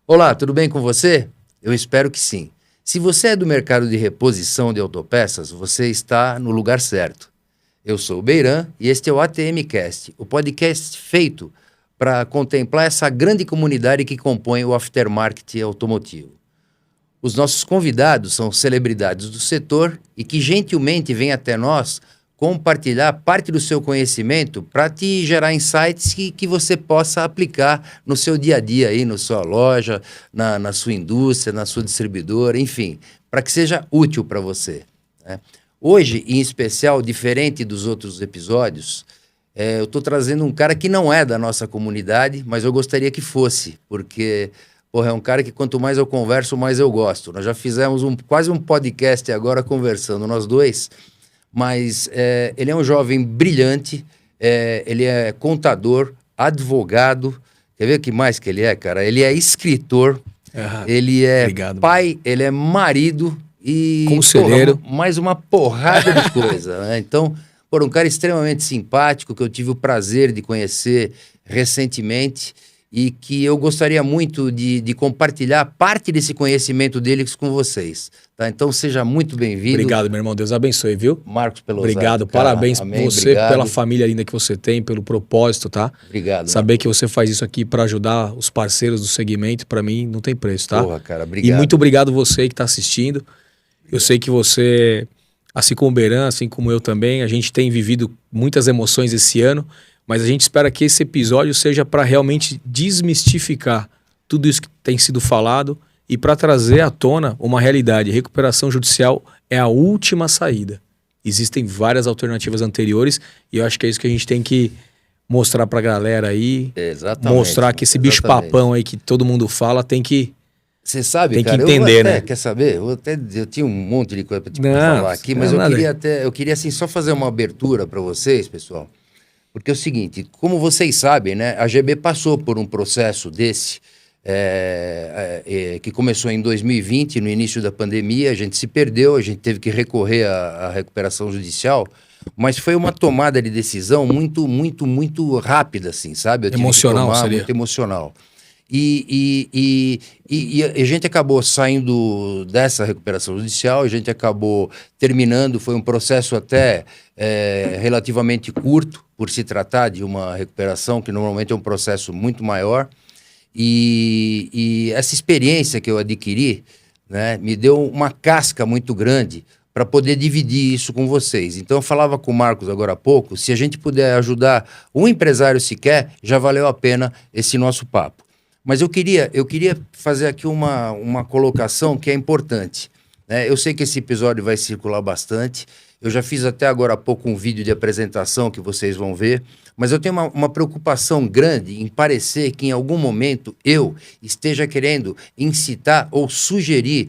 Olá, tudo bem com você? Eu espero que sim. Se você é do mercado de reposição de autopeças, você está no lugar certo. Eu sou o Beiran e este é o ATMcast, o podcast feito para contemplar essa grande comunidade que compõe o aftermarket automotivo. Os nossos convidados são celebridades do setor e que gentilmente vêm até nós compartilhar parte do seu conhecimento para te gerar insights que você possa aplicar no seu dia a dia, aí, na sua loja, na sua indústria, na sua distribuidora, enfim, para que seja útil para você, né? Hoje, em especial, diferente dos outros episódios, eu estou trazendo um cara que não é da nossa comunidade, mas eu gostaria que fosse, porque porra, é um cara que quanto mais eu converso, mais eu gosto. Nós já fizemos quase um podcast agora conversando, nós dois, mas ele é um jovem brilhante, ele é contador, advogado, quer ver o que mais que ele é, cara? Ele é escritor, ele é pai, ele é marido e conselheiro, porra, mais uma porrada de coisa, né? Então, um cara extremamente simpático que eu tive o prazer de conhecer recentemente e que eu gostaria muito de compartilhar parte desse conhecimento deles com vocês, tá? Então seja muito bem-vindo. Obrigado, meu irmão. Deus abençoe, viu? Marcos Pelosati. Obrigado, cara, parabéns por você, obrigado. pela família linda que você tem, pelo propósito, tá? Obrigado. Saber que você faz isso aqui para ajudar os parceiros do segmento, para mim, não tem preço, tá? Porra, cara, obrigado. E muito obrigado você que tá assistindo. Eu sei que você, assim como o Beiran, assim como eu também, a gente tem vivido muitas emoções esse ano, mas a gente espera que esse episódio seja para realmente desmistificar tudo isso que tem sido falado e para trazer à tona uma realidade. Recuperação judicial é a última saída. Existem várias alternativas anteriores e eu acho que é isso que a gente tem que mostrar para a galera aí. Exatamente. Mostrar que esse bicho-papão aí que todo mundo fala tem que... Você sabe, tem cara, que entender, né? Quer saber? Eu tinha um monte de coisa para te falar aqui, mas eu queria assim, só fazer uma abertura para vocês, pessoal. Porque é o seguinte, como vocês sabem, né, a GB passou por um processo desse, que começou em 2020, no início da pandemia, a gente se perdeu, a gente teve que recorrer à recuperação judicial, mas foi uma tomada de decisão muito, muito, muito rápida, assim, sabe? Emocional, seria? Muito emocional. E a gente acabou saindo dessa recuperação judicial, a gente acabou terminando, foi um processo até relativamente curto, por se tratar de uma recuperação que normalmente é um processo muito maior, e essa experiência que eu adquiri, né, me deu uma casca muito grande para poder dividir isso com vocês. Então eu falava com o Marcos agora há pouco, se a gente puder ajudar um empresário sequer, já valeu a pena esse nosso papo. Mas eu queria fazer aqui uma colocação que é importante, né? Eu sei que esse episódio vai circular bastante, eu já fiz até agora há pouco um vídeo de apresentação que vocês vão ver, mas eu tenho uma preocupação grande em parecer que em algum momento eu esteja querendo incitar ou sugerir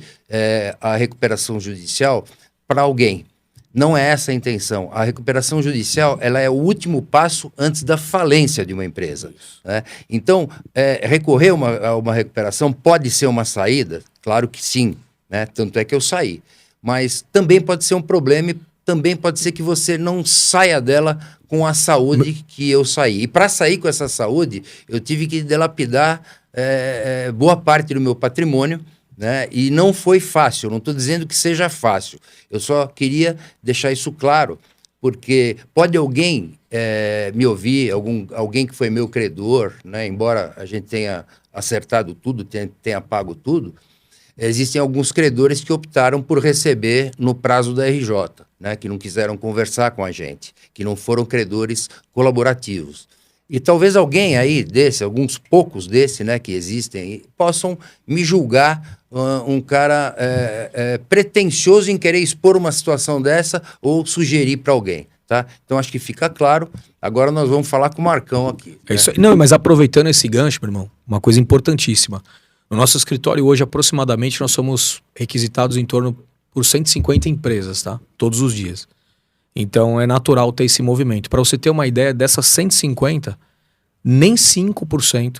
a recuperação judicial para alguém. Não é essa a intenção. A recuperação judicial, ela é o último passo antes da falência de uma empresa, né? Então, recorrer a uma recuperação pode ser uma saída? Claro que sim, né? Tanto é que eu saí. Mas também pode ser um problema e também pode ser que você não saia dela com a saúde que eu saí. E para sair com essa saúde, eu tive que dilapidar boa parte do meu patrimônio, né? E não foi fácil, eu não estou dizendo que seja fácil, eu só queria deixar isso claro, porque pode alguém me ouvir, alguém que foi meu credor, né? Embora a gente tenha acertado tudo, tenha pago tudo, existem alguns credores que optaram por receber no prazo da RJ, né? Que não quiseram conversar com a gente, que não foram credores colaborativos. E talvez alguém aí alguns poucos né, que existem aí, possam me julgar um cara pretensioso em querer expor uma situação dessa ou sugerir para alguém, tá? Então acho que fica claro. Agora nós vamos falar com o Marcão aqui. Né? É isso aí. Não, mas aproveitando esse gancho, meu irmão, uma coisa importantíssima. No nosso escritório hoje, aproximadamente, nós somos requisitados em torno por 150 empresas, tá? Todos os dias. Então é natural ter esse movimento. Para você ter uma ideia, dessas 150, nem 5%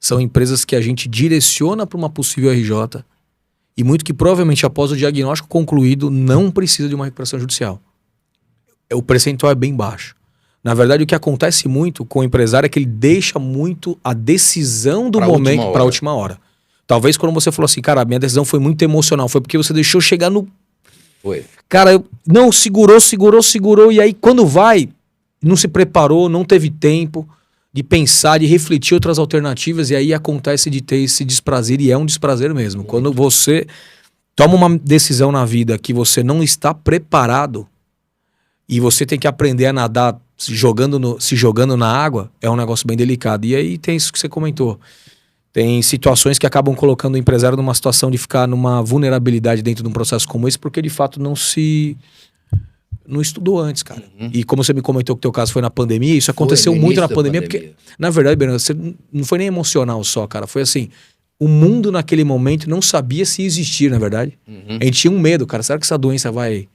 são empresas que a gente direciona para uma possível RJ e muito que provavelmente após o diagnóstico concluído não precisa de uma recuperação judicial. O percentual é bem baixo. Na verdade, o que acontece muito com o empresário é que ele deixa muito a decisão do momento para a última hora. Talvez quando você falou assim, cara, a minha decisão foi muito emocional, foi porque você deixou chegar no... Foi. Cara, não, segurou, e aí quando vai, não se preparou, não teve tempo de pensar, de refletir outras alternativas, e aí acontece de ter esse desprazer, e é um desprazer mesmo. Muito. Quando você toma uma decisão na vida que você não está preparado, e você tem que aprender a nadar se jogando na água, é um negócio bem delicado. E aí tem isso que você comentou. Tem situações que acabam colocando o empresário numa situação de ficar numa vulnerabilidade dentro de um processo como esse, porque de fato não estudou antes, cara. E como você me comentou que o teu caso foi na pandemia, isso aconteceu muito na pandemia, porque, na verdade, Bernardo, você não foi nem emocional só, cara. Foi assim, o mundo naquele momento não sabia se existir, na verdade. A gente tinha um medo, cara. Será que essa doença vai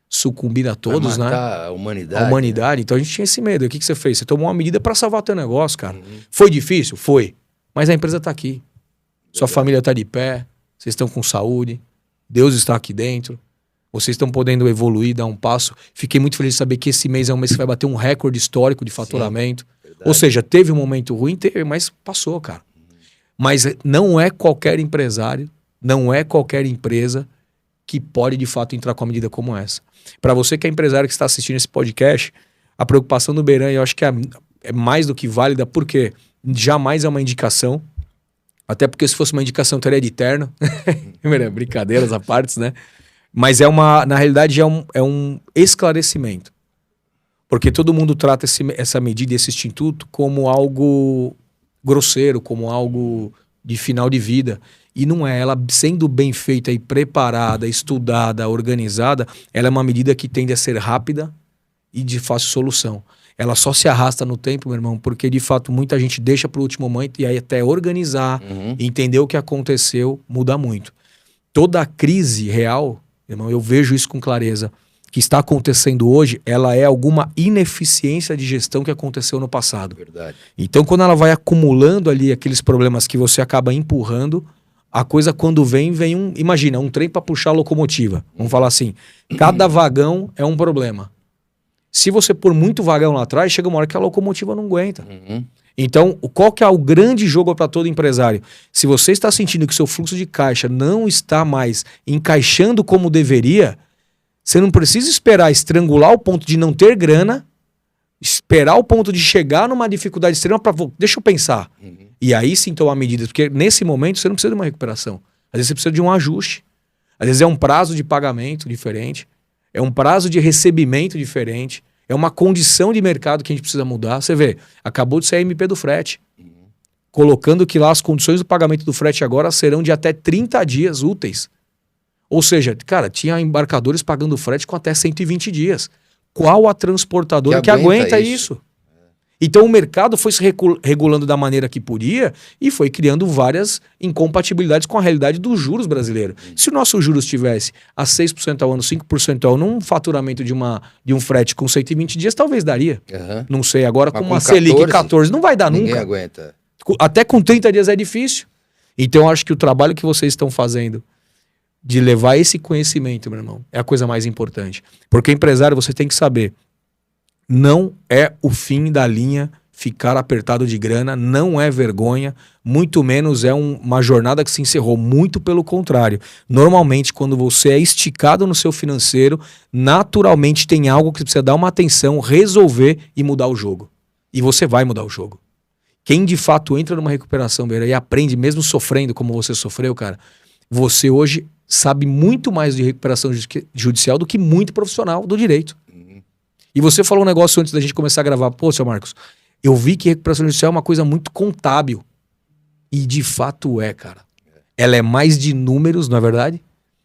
sucumbir a todos, vai matar, né? A humanidade. A humanidade. Né? Então a gente tinha esse medo. O que você fez? Você tomou uma medida para salvar teu negócio, cara. Foi difícil? Foi. Mas a empresa tá aqui. Sua família tá de pé. Vocês estão com saúde. Deus está aqui dentro. Vocês estão podendo evoluir, dar um passo. Fiquei muito feliz de saber que esse mês é um mês que vai bater um recorde histórico de faturamento. Ou seja, teve um momento ruim, teve, mas passou, cara. Mas não é qualquer empresário, não é qualquer empresa que pode de fato entrar com uma medida como essa. Para você que é empresário que está assistindo esse podcast, a preocupação do Beran, eu acho que é mais do que válida, porque jamais é uma indicação, até porque se fosse uma indicação teria de terno, brincadeiras à parte, né? Mas na realidade é um esclarecimento, porque todo mundo trata essa medida, esse instituto como algo grosseiro, como algo de final de vida. E não é. Ela sendo bem feita e preparada, estudada, organizada, ela é uma medida que tende a ser rápida e de fácil solução. Ela só se arrasta no tempo, meu irmão, porque de fato muita gente deixa para o último momento e aí até organizar, entender o que aconteceu, muda muito. Toda a crise real, irmão, eu vejo isso com clareza, que está acontecendo hoje, ela é alguma ineficiência de gestão que aconteceu no passado. Verdade. Então, quando ela vai acumulando ali aqueles problemas que você acaba empurrando, a coisa quando vem imagina, um trem para puxar a locomotiva. Vamos falar assim, cada vagão é um problema. Se você pôr muito vagão lá atrás, chega uma hora que a locomotiva não aguenta. Então, qual que é o grande jogo para todo empresário? Se você está sentindo que seu fluxo de caixa não está mais encaixando como deveria, você não precisa esperar estrangular o ponto de não ter grana, esperar o ponto de chegar numa dificuldade extrema para... Deixa eu pensar. E aí sim tomar medidas, porque nesse momento você não precisa de uma recuperação. Às vezes você precisa de um ajuste. Às vezes é um prazo de pagamento diferente, é um prazo de recebimento diferente, é uma condição de mercado que a gente precisa mudar. Você vê, acabou de sair a MP do frete, colocando que lá as condições do pagamento do frete agora serão de até 30 dias úteis. Ou seja, cara, tinha embarcadores pagando frete com até 120 dias. Qual a transportadora que aguenta isso? Então o mercado foi se regulando da maneira que podia e foi criando várias incompatibilidades com a realidade dos juros brasileiros. Se o nosso juros estivesse a 6% ao ano, 5% ao ano, num faturamento de um frete com 120 dias, talvez daria. Não sei, agora com uma Selic 14, não vai dar nunca. Ninguém aguenta. Até com 30 dias é difícil. Então eu acho que o trabalho que vocês estão fazendo de levar esse conhecimento, meu irmão, é a coisa mais importante. Porque empresário, você tem que saber, não é o fim da linha ficar apertado de grana, não é vergonha, muito menos é uma jornada que se encerrou, muito pelo contrário. Normalmente, quando você é esticado no seu financeiro, naturalmente tem algo que você precisa dar uma atenção, resolver e mudar o jogo. E você vai mudar o jogo. Quem de fato entra numa recuperação, Beira, e aprende, mesmo sofrendo como você sofreu, cara, você hoje sabe muito mais de recuperação judicial do que muito profissional do direito. E você falou um negócio antes da gente começar a gravar. Pô, seu Marcos, eu vi que recuperação judicial é uma coisa muito contábil. E de fato é, cara. Ela é mais de números, não é verdade?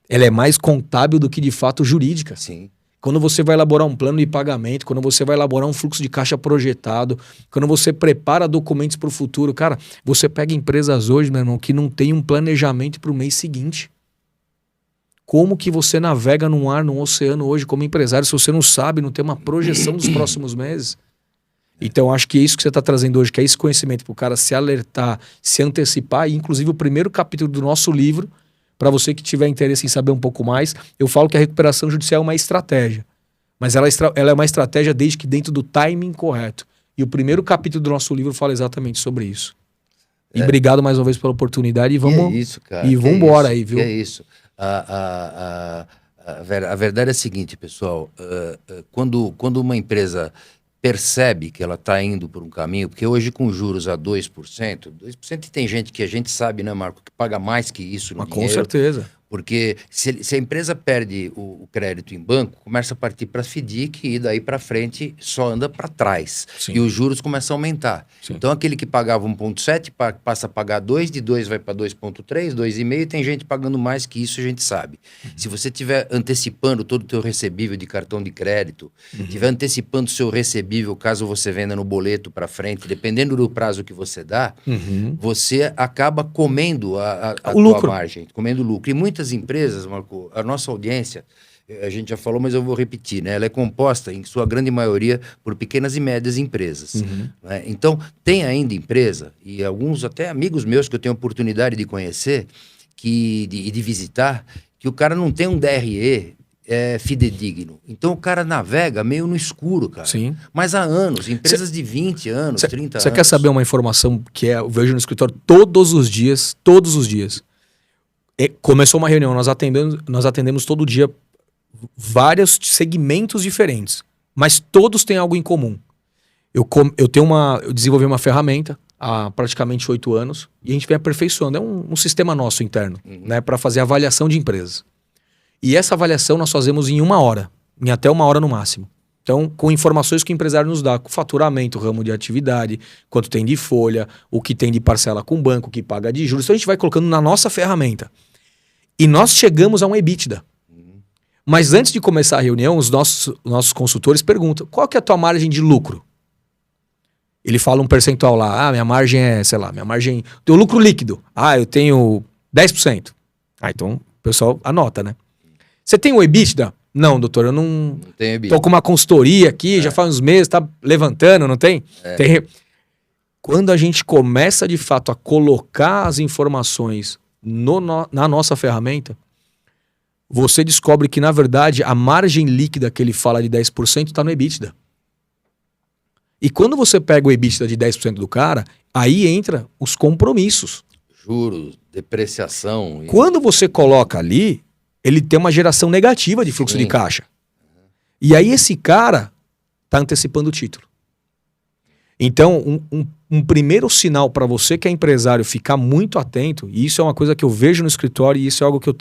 Ela é mais contábil do que de fato jurídica. Sim. Quando você vai elaborar um plano de pagamento, quando você vai elaborar um fluxo de caixa projetado, quando você prepara documentos para o futuro, cara, você pega empresas hoje, meu irmão, que não tem um planejamento para o mês seguinte. Como que você navega num ar, num oceano hoje como empresário, se você não sabe, não tem uma projeção dos próximos meses? Então, acho que é isso que você está trazendo hoje, que é esse conhecimento para o cara se alertar, se antecipar, e inclusive o primeiro capítulo do nosso livro, para você que tiver interesse em saber um pouco mais, eu falo que a recuperação judicial é uma estratégia, mas ela é uma estratégia desde que dentro do timing correto. E o primeiro capítulo do nosso livro fala exatamente sobre isso. E obrigado mais uma vez pela oportunidade e vamos... Que é isso, cara. E vamos embora aí, viu? Que é isso. A verdade é a seguinte, pessoal. Quando uma empresa percebe que ela está indo por um caminho, porque hoje com juros a 2%, e tem gente que a gente sabe, né, Marco, que paga mais que isso no dinheiro. Com certeza. Porque se a empresa perde o crédito em banco, começa a partir para a FDIC e daí para frente só anda para trás. Sim. E os juros começam a aumentar. Sim. Então aquele que pagava 1,7 passa a pagar 2, de 2 vai para 2,3, 2,5, tem gente pagando mais que isso, a gente sabe. Se você estiver antecipando todo o teu recebível de cartão de crédito, estiver antecipando o seu recebível caso você venda no boleto para frente, dependendo do prazo que você dá, você acaba comendo a tua margem, comendo lucro. E muitas empresas, Marco, a nossa audiência, a gente já falou, mas eu vou repetir, né? Ela é composta, em sua grande maioria, por pequenas e médias empresas. Né? Então, tem ainda empresa, e alguns até amigos meus que eu tenho oportunidade de conhecer e de visitar, que o cara não tem um DRE fidedigno. Então, o cara navega meio no escuro, cara. Sim. Mas há anos, empresas de 20 anos, 30 anos. Você quer saber uma informação que eu vejo no escritório todos os dias? Começou uma reunião, nós atendemos todo dia vários segmentos diferentes, mas todos têm algo em comum. Eu desenvolvi uma ferramenta há praticamente 8 anos e a gente vem aperfeiçoando. É um sistema nosso interno, né, para fazer avaliação de empresas. E essa avaliação nós fazemos em 1 hora, em até 1 hora no máximo. Então, com informações que o empresário nos dá, com faturamento, ramo de atividade, quanto tem de folha, o que tem de parcela com o banco, o que paga de juros. Então a gente vai colocando na nossa ferramenta. E nós chegamos a um EBITDA. Mas antes de começar a reunião, os nossos consultores perguntam, qual que é a tua margem de lucro? Ele fala um percentual lá, minha margem é, sei lá, teu lucro líquido. Eu tenho 10%. Então o pessoal anota, né? Você tem o EBITDA? Não, doutor, eu não tenho EBITDA. Tô com uma consultoria aqui, já faz uns meses, tá levantando, não tem? Tem. Quando a gente começa de fato a colocar as informações na nossa ferramenta, você descobre que, na verdade, a margem líquida que ele fala de 10% está no EBITDA. E quando você pega o EBITDA de 10% do cara, aí entra os compromissos. Juros, depreciação. Quando você coloca ali, ele tem uma geração negativa de fluxo de caixa. E aí esse cara está antecipando o título. Então, um primeiro sinal para você que é empresário ficar muito atento, e isso é uma coisa que eu vejo no escritório e isso é algo que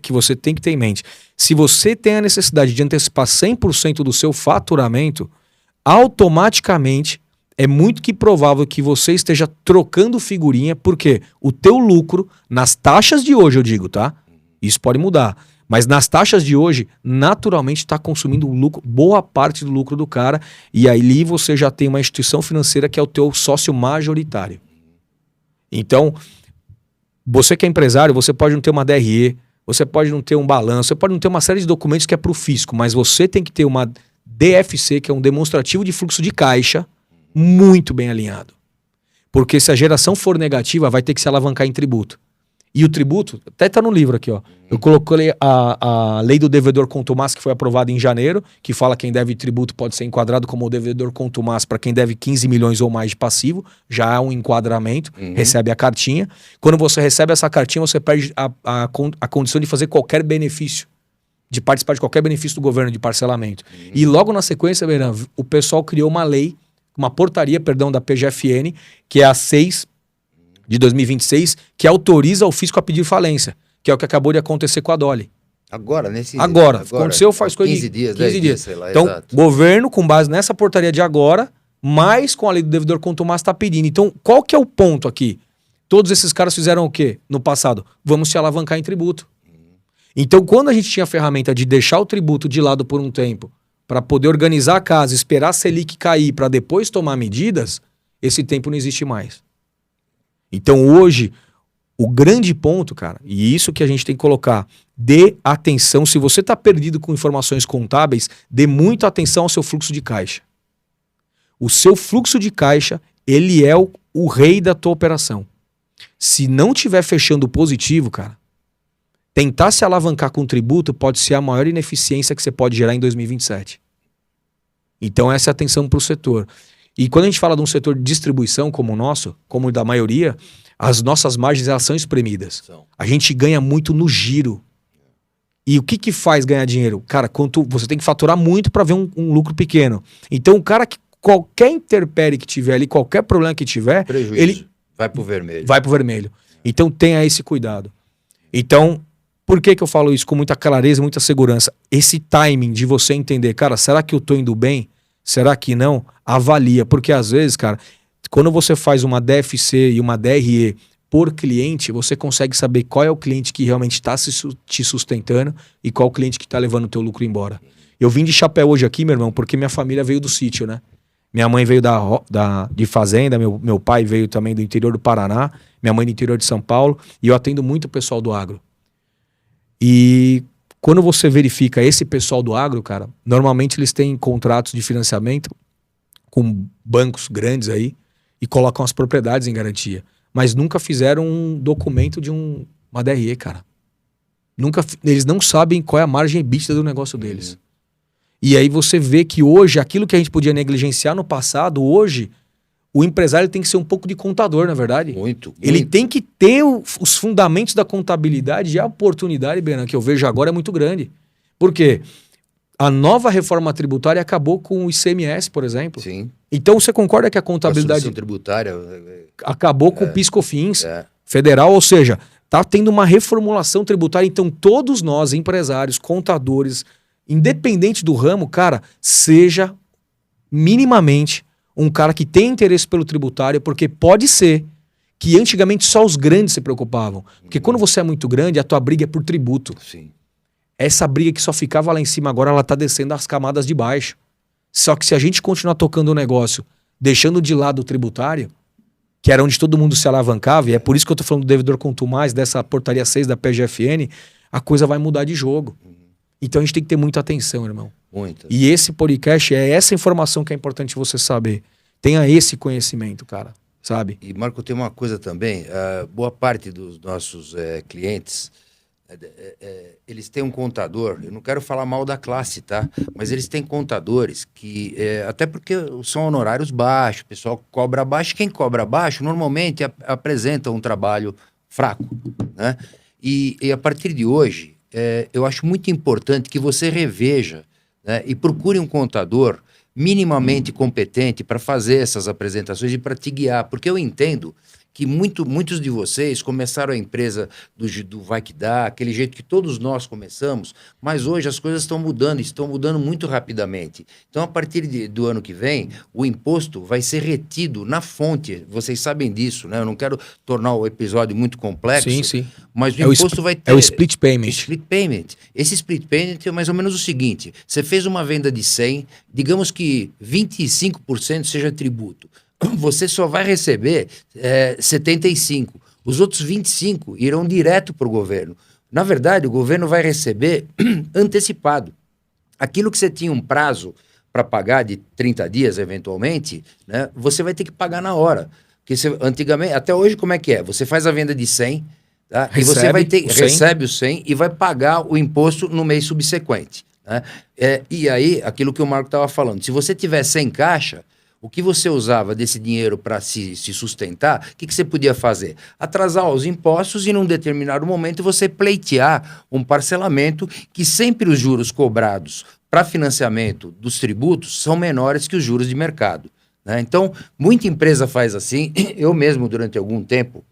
que você tem que ter em mente. Se você tem a necessidade de antecipar 100% do seu faturamento, automaticamente é muito que provável que você esteja trocando figurinha, porque o teu lucro, nas taxas de hoje eu digo, tá? Isso pode mudar. Mas nas taxas de hoje, naturalmente está consumindo boa parte do lucro do cara. E aí você já tem uma instituição financeira que é o teu sócio majoritário. Então, você que é empresário, você pode não ter uma DRE, você pode não ter um balanço, você pode não ter uma série de documentos que é para o fisco, mas você tem que ter uma DFC, que é um demonstrativo de fluxo de caixa, muito bem alinhado. Porque se a geração for negativa, vai ter que se alavancar em tributo. E o tributo, até está no livro aqui, ó. Eu coloquei a lei do devedor contumaz, que foi aprovada em janeiro, que fala que quem deve tributo pode ser enquadrado como devedor contumaz para quem deve 15 milhões ou mais de passivo. Já há um enquadramento, recebe a cartinha. Quando você recebe essa cartinha, você perde a condição de fazer qualquer benefício, de participar de qualquer benefício do governo de parcelamento. E logo na sequência, Beiran, o pessoal criou uma lei, uma portaria, da PGFN, que é a 6 de 2026, que autoriza o fisco a pedir falência, que é o que acabou de acontecer com a Dolly. Agora. Aconteceu faz 15 dias, 10 dias, sei lá. Então, exato. Governo, com base nessa portaria de agora, mais com a lei do devedor contumaz, está pedindo. Então, qual que é o ponto aqui? Todos esses caras fizeram o quê no passado? Vamos se alavancar em tributo. Então, quando a gente tinha a ferramenta de deixar o tributo de lado por um tempo, para poder organizar a casa, esperar a Selic cair, para depois tomar medidas, esse tempo não existe mais. Então hoje, o grande ponto, cara, e isso que a gente tem que colocar, dê atenção, se você está perdido com informações contábeis, dê muita atenção ao seu fluxo de caixa. O seu fluxo de caixa, ele é o rei da tua operação. Se não tiver fechando positivo, cara, tentar se alavancar com tributo pode ser a maior ineficiência que você pode gerar em 2027. Então essa é a atenção para o setor. E quando a gente fala de um setor de distribuição como o nosso, como o da maioria, as nossas margens elas são espremidas. A gente ganha muito no giro. E o que faz ganhar dinheiro? Cara, quanto você tem que faturar muito para ver um lucro pequeno. Então, o cara que qualquer intempérie que tiver ali, qualquer problema que tiver, prejuízo. Ele vai pro vermelho. Vai pro vermelho. Então, tenha esse cuidado. Então, por que eu falo isso com muita clareza, muita segurança? Esse timing de você entender, cara, será que eu tô indo bem? Será que não? Avalia. Porque às vezes, cara, quando você faz uma DFC e uma DRE por cliente, você consegue saber qual é o cliente que realmente está te sustentando e qual o cliente que está levando o teu lucro embora. Eu vim de chapéu hoje aqui, meu irmão, porque minha família veio do sítio, né? Minha mãe veio de fazenda, meu pai veio também do interior do Paraná, minha mãe do interior de São Paulo, e eu atendo muito o pessoal do agro. E quando você verifica esse pessoal do agro, cara, normalmente eles têm contratos de financiamento com bancos grandes aí e colocam as propriedades em garantia. Mas nunca fizeram um documento de uma DRE, cara. Eles não sabem qual é a margem EBITDA do negócio deles. E aí você vê que hoje, aquilo que a gente podia negligenciar no passado, hoje, o empresário tem que ser um pouco de contador, na verdade. Muito. Ele tem que ter os fundamentos da contabilidade e a oportunidade, Benan, que eu vejo agora é muito grande. Por quê? A nova reforma tributária acabou com o ICMS, por exemplo. Sim. Então você concorda que a contabilidade... A tributária... acabou com o PIS/COFINS federal, ou seja, tá tendo uma reformulação tributária. Então todos nós, empresários, contadores, independente do ramo, cara, seja minimamente um cara que tem interesse pelo tributário, porque pode ser que antigamente só os grandes se preocupavam. Porque quando você é muito grande, a tua briga é por tributo. Sim. Essa briga que só ficava lá em cima, agora ela tá descendo as camadas de baixo. Só que se a gente continuar tocando o negócio, deixando de lado o tributário, que era onde todo mundo se alavancava, e é por isso que eu tô falando do devedor contumaz, dessa portaria 6 da PGFN, a coisa vai mudar de jogo. Então a gente tem que ter muita atenção, irmão. Muita. E esse podcast é essa informação que é importante você saber. Tenha esse conhecimento, cara, sabe? E, Marco, tem uma coisa também, boa parte dos nossos clientes, eles têm um contador, eu não quero falar mal da classe, tá? Mas eles têm contadores que, até porque são honorários baixos, o pessoal cobra baixo, quem cobra baixo normalmente apresenta um trabalho fraco, né? E a partir de hoje, eu acho muito importante que você reveja, né, e procure um contador minimamente competente para fazer essas apresentações e para te guiar, porque eu entendo que muitos de vocês começaram a empresa do vai que dá, aquele jeito que todos nós começamos, mas hoje as coisas estão mudando muito rapidamente. Então, a partir do ano que vem, o imposto vai ser retido na fonte, vocês sabem disso, né? Eu não quero tornar o episódio muito complexo, sim. Mas o imposto vai ter... É o split payment. Split payment. Esse split payment é mais ou menos o seguinte, você fez uma venda de 100, digamos que 25% seja tributo. Você só vai receber 75. Os outros 25 irão direto para o governo. Na verdade, o governo vai receber antecipado. Aquilo que você tinha um prazo para pagar de 30 dias, eventualmente, né, você vai ter que pagar na hora. Porque antigamente, até hoje, como é que é? Você faz a venda de 100, tá? E você recebe o 100 e vai pagar o imposto no mês subsequente. Né? E aí, aquilo que o Marco estava falando, se você tiver 100 caixa, o que você usava desse dinheiro para se sustentar, o que você podia fazer? Atrasar os impostos e, num determinado momento, você pleitear um parcelamento que sempre os juros cobrados para financiamento dos tributos são menores que os juros de mercado. Né? Então, muita empresa faz assim. Eu mesmo, durante algum tempo...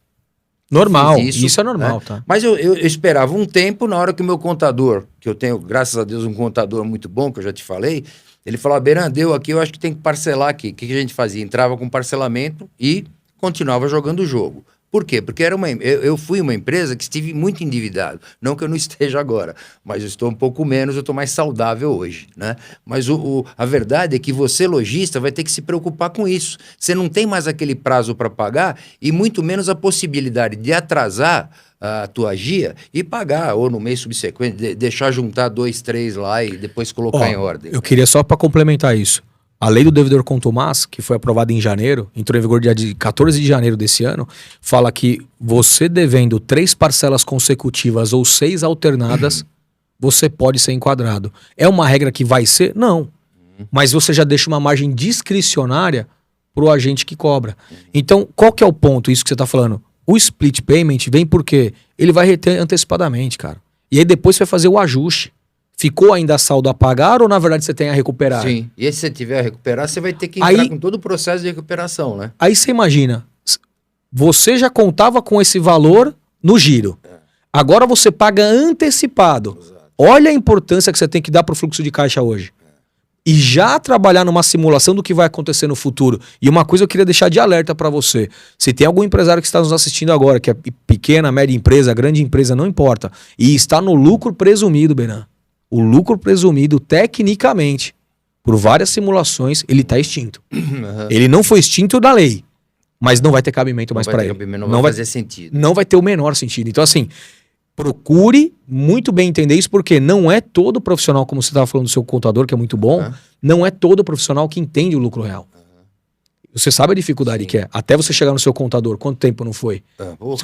Normal, isso é normal, né? Tá? Mas eu esperava um tempo, na hora que o meu contador, que eu tenho, graças a Deus, um contador muito bom, que eu já te falei... Ele falou, Beran, deu aqui, eu acho que tem que parcelar aqui. O que a gente fazia? Entrava com parcelamento e continuava jogando o jogo. Por quê? Porque eu fui uma empresa que estive muito endividado. Não que eu não esteja agora, mas eu estou um pouco menos, eu estou mais saudável hoje, né? Mas a verdade é que você, lojista, vai ter que se preocupar com isso. Você não tem mais aquele prazo para pagar e muito menos a possibilidade de atrasar a tua GIA e pagar, ou no mês subsequente, deixar juntar 2, 3 lá e depois colocar em ordem. Eu queria só para complementar isso. A lei do devedor contumaz, que foi aprovada em janeiro, entrou em vigor dia 14 de janeiro desse ano, fala que você devendo 3 parcelas consecutivas ou 6 alternadas, você pode ser enquadrado. É uma regra que vai ser? Não. Mas você já deixa uma margem discricionária pro agente que cobra. Então, qual que é o ponto, isso que você tá falando? O split payment vem porque ele vai reter antecipadamente, cara. E aí depois você vai fazer o ajuste. Ficou ainda saldo a pagar ou na verdade você tem a recuperar? Sim. E se você tiver a recuperar, você vai ter que entrar com todo o processo de recuperação, né? Aí você imagina, você já contava com esse valor no giro. Agora você paga antecipado. Exato. Olha a importância que você tem que dar pro fluxo de caixa hoje. E já trabalhar numa simulação do que vai acontecer no futuro. E uma coisa eu queria deixar de alerta para você. Se tem algum empresário que está nos assistindo agora, que é pequena, média empresa, grande empresa, não importa, e está no lucro presumido, Benan. O lucro presumido, tecnicamente, por várias simulações, ele está extinto. Ele não foi extinto da lei, mas não vai ter cabimento mais para ele. Não vai fazer sentido. Não vai ter o menor sentido. Então, assim, procure muito bem entender isso, porque não é todo profissional, como você estava falando do seu contador, que é muito bom, não é todo profissional que entende o lucro real. Você sabe a dificuldade que é. Até você chegar no seu contador, quanto tempo não foi?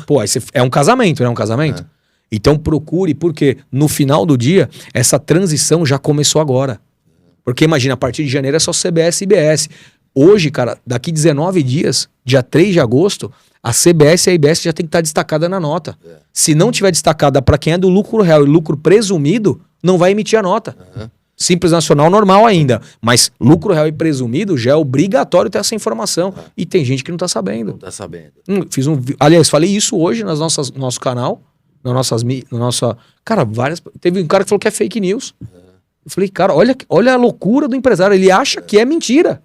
Pô, aí é um casamento, não é um casamento? Então procure, porque no final do dia, essa transição já começou agora. Porque imagina, a partir de janeiro é só CBS e IBS. Hoje, cara, daqui 19 dias, dia 3 de agosto, a CBS e a IBS já tem que estar destacada na nota. Se não tiver destacada para quem é do lucro real e lucro presumido, não vai emitir a nota. Simples Nacional normal ainda. Mas lucro real e presumido já é obrigatório ter essa informação. E tem gente que não tá sabendo. Não tá sabendo. Aliás, falei isso hoje no nosso canal. Na nossa... Cara, teve um cara que falou que é fake news. Eu falei, cara, olha a loucura do empresário. Ele acha que é mentira.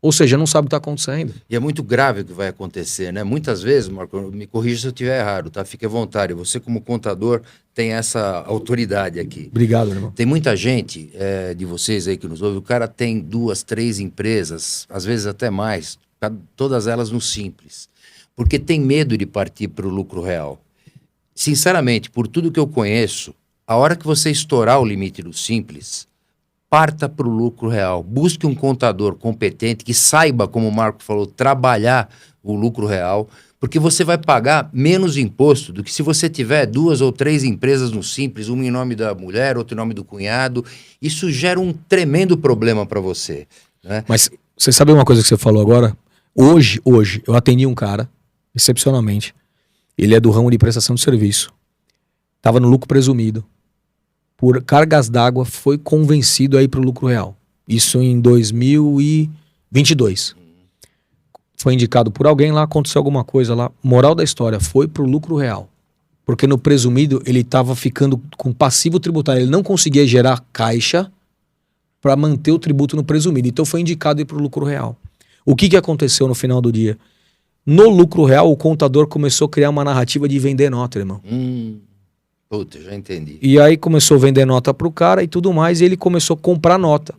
Ou seja, não sabe o que está acontecendo. E é muito grave o que vai acontecer, né? Muitas vezes, Marco, me corrija se eu estiver errado, tá? Fique à vontade. Você, como contador, tem essa autoridade aqui. Obrigado, meu irmão. Tem muita gente de vocês aí que nos ouve, o cara tem 2, 3 empresas, às vezes até mais, todas elas no simples. Porque tem medo de partir para o lucro real. Sinceramente, por tudo que eu conheço, a hora que você estourar o limite do simples, parta para o lucro real. Busque um contador competente que saiba, como o Marco falou, trabalhar o lucro real, porque você vai pagar menos imposto do que se você tiver 2 ou 3 empresas no simples, uma em nome da mulher, outra em nome do cunhado. Isso gera um tremendo problema para você, né? Mas você sabe uma coisa que você falou agora? Hoje, eu atendi um cara, excepcionalmente. Ele é do ramo de prestação de serviço. Estava no lucro presumido. Por cargas d'água, foi convencido a ir para o lucro real. Isso em 2022. Foi indicado por alguém lá, aconteceu alguma coisa lá. Moral da história, foi para o lucro real. Porque no presumido, ele estava ficando com passivo tributário. Ele não conseguia gerar caixa para manter o tributo no presumido. Então foi indicado ir para o lucro real. O que aconteceu no final do dia? No lucro real, o contador começou a criar uma narrativa de vender nota, irmão. Puta, já entendi. E aí começou a vender nota pro cara e tudo mais, e ele começou a comprar nota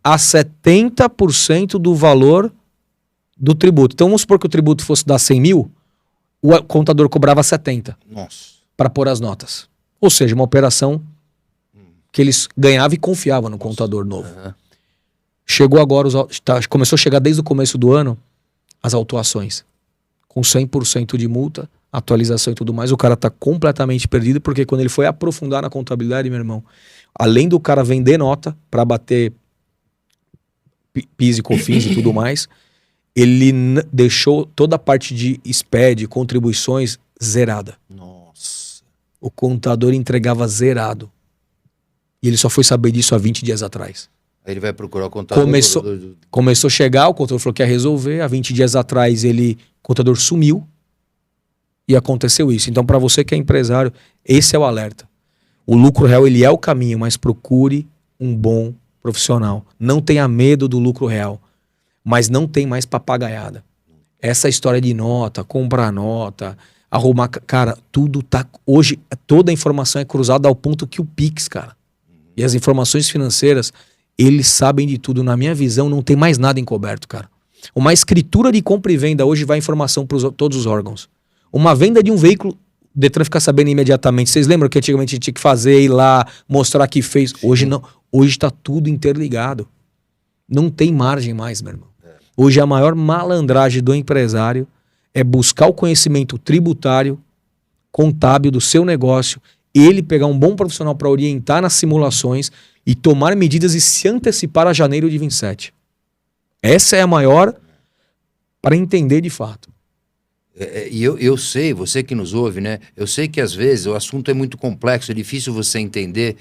a 70% do valor do tributo. Então vamos supor que o tributo fosse dar 100 mil, o contador cobrava 70 para pôr as notas. Ou seja, uma operação que eles ganhavam e confiavam no contador novo. Chegou agora, começou a chegar desde o começo do ano as autuações, com 100% de multa, atualização e tudo mais. O cara tá completamente perdido, porque quando ele foi aprofundar na contabilidade, meu irmão, além do cara vender nota para bater PIS e COFINS e tudo mais, ele deixou toda a parte de SPED, contribuições, zerada. Nossa. O contador entregava zerado. E ele só foi saber disso há 20 dias atrás. Aí ele vai procurar o contador. Começou a chegar, o contador falou que ia resolver. Há 20 dias atrás, o contador sumiu. E aconteceu isso. Então, para você que é empresário, esse é o alerta. O lucro real, ele é o caminho, mas procure um bom profissional. Não tenha medo do lucro real, mas não tem mais papagaiada. Essa história de nota, comprar nota, arrumar... Cara, tudo tá... Hoje, toda a informação é cruzada ao ponto que o Pix, cara. E as informações financeiras, eles sabem de tudo. Na minha visão, não tem mais nada encoberto, cara. Uma escritura de compra e venda hoje vai informação para todos os órgãos. Uma venda de um veículo, o Detran fica sabendo imediatamente. Vocês lembram que antigamente a gente tinha que fazer, ir lá, mostrar que fez? Hoje não. Hoje está tudo interligado. Não tem margem mais, meu irmão. Hoje a maior malandragem do empresário é buscar o conhecimento tributário, contábil do seu negócio, ele pegar um bom profissional para orientar nas simulações e tomar medidas e se antecipar a janeiro de 27. Essa é a maior para entender de fato. E eu sei, você que nos ouve, né? Eu sei que às vezes o assunto é muito complexo, é difícil você entender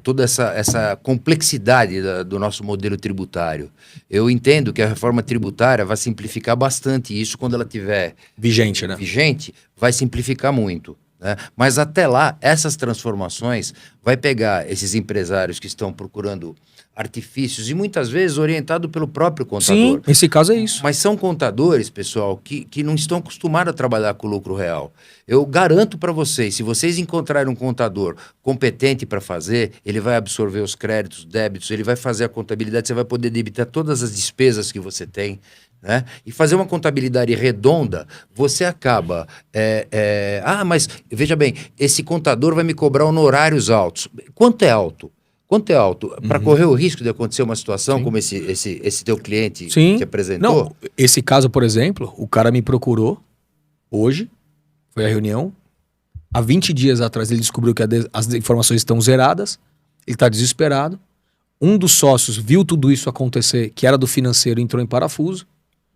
toda essa complexidade do nosso modelo tributário. Eu entendo que a reforma tributária vai simplificar bastante isso quando ela tiver Vigente, né? Vigente, vai simplificar muito. Né? Mas até lá, essas transformações vai pegar esses empresários que estão procurando artifícios e muitas vezes orientado pelo próprio contador. Sim, esse caso é isso. Mas são contadores, pessoal, que não estão acostumados a trabalhar com lucro real. Eu garanto para vocês, se vocês encontrarem um contador competente para fazer, ele vai absorver os créditos, débitos, ele vai fazer a contabilidade, você vai poder debitar todas as despesas que você tem. Né? E fazer uma contabilidade redonda, você acaba... mas veja bem, esse contador vai me cobrar honorários altos. Quanto é alto? Quanto é alto? Para correr o risco de acontecer uma situação como esse teu cliente te apresentou? Não, esse caso, por exemplo, o cara me procurou hoje, foi a reunião, há 20 dias atrás ele descobriu que as informações estão zeradas, ele está desesperado, um dos sócios viu tudo isso acontecer, que era do financeiro, entrou em parafuso,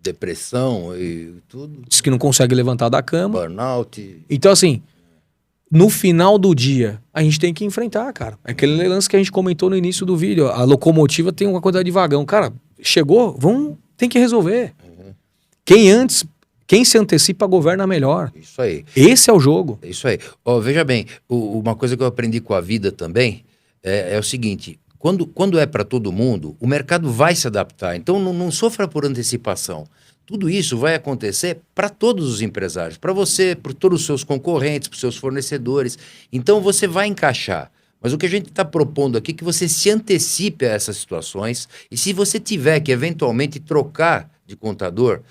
depressão e tudo. Diz que não consegue levantar da cama. Burnout. Então, assim, no final do dia, a gente tem que enfrentar, cara. É aquele lance que a gente comentou no início do vídeo. A locomotiva tem uma quantidade de vagão. Cara, chegou, tem que resolver. Quem se antecipa governa melhor. Isso aí. Esse é o jogo. Isso aí. Veja bem, uma coisa que eu aprendi com a vida também é o seguinte... Quando é para todo mundo, o mercado vai se adaptar. Então, não sofra por antecipação. Tudo isso vai acontecer para todos os empresários, para você, para todos os seus concorrentes, para os seus fornecedores. Então, você vai encaixar. Mas o que a gente está propondo aqui é que você se antecipe a essas situações e se você tiver que, eventualmente, trocar de contador,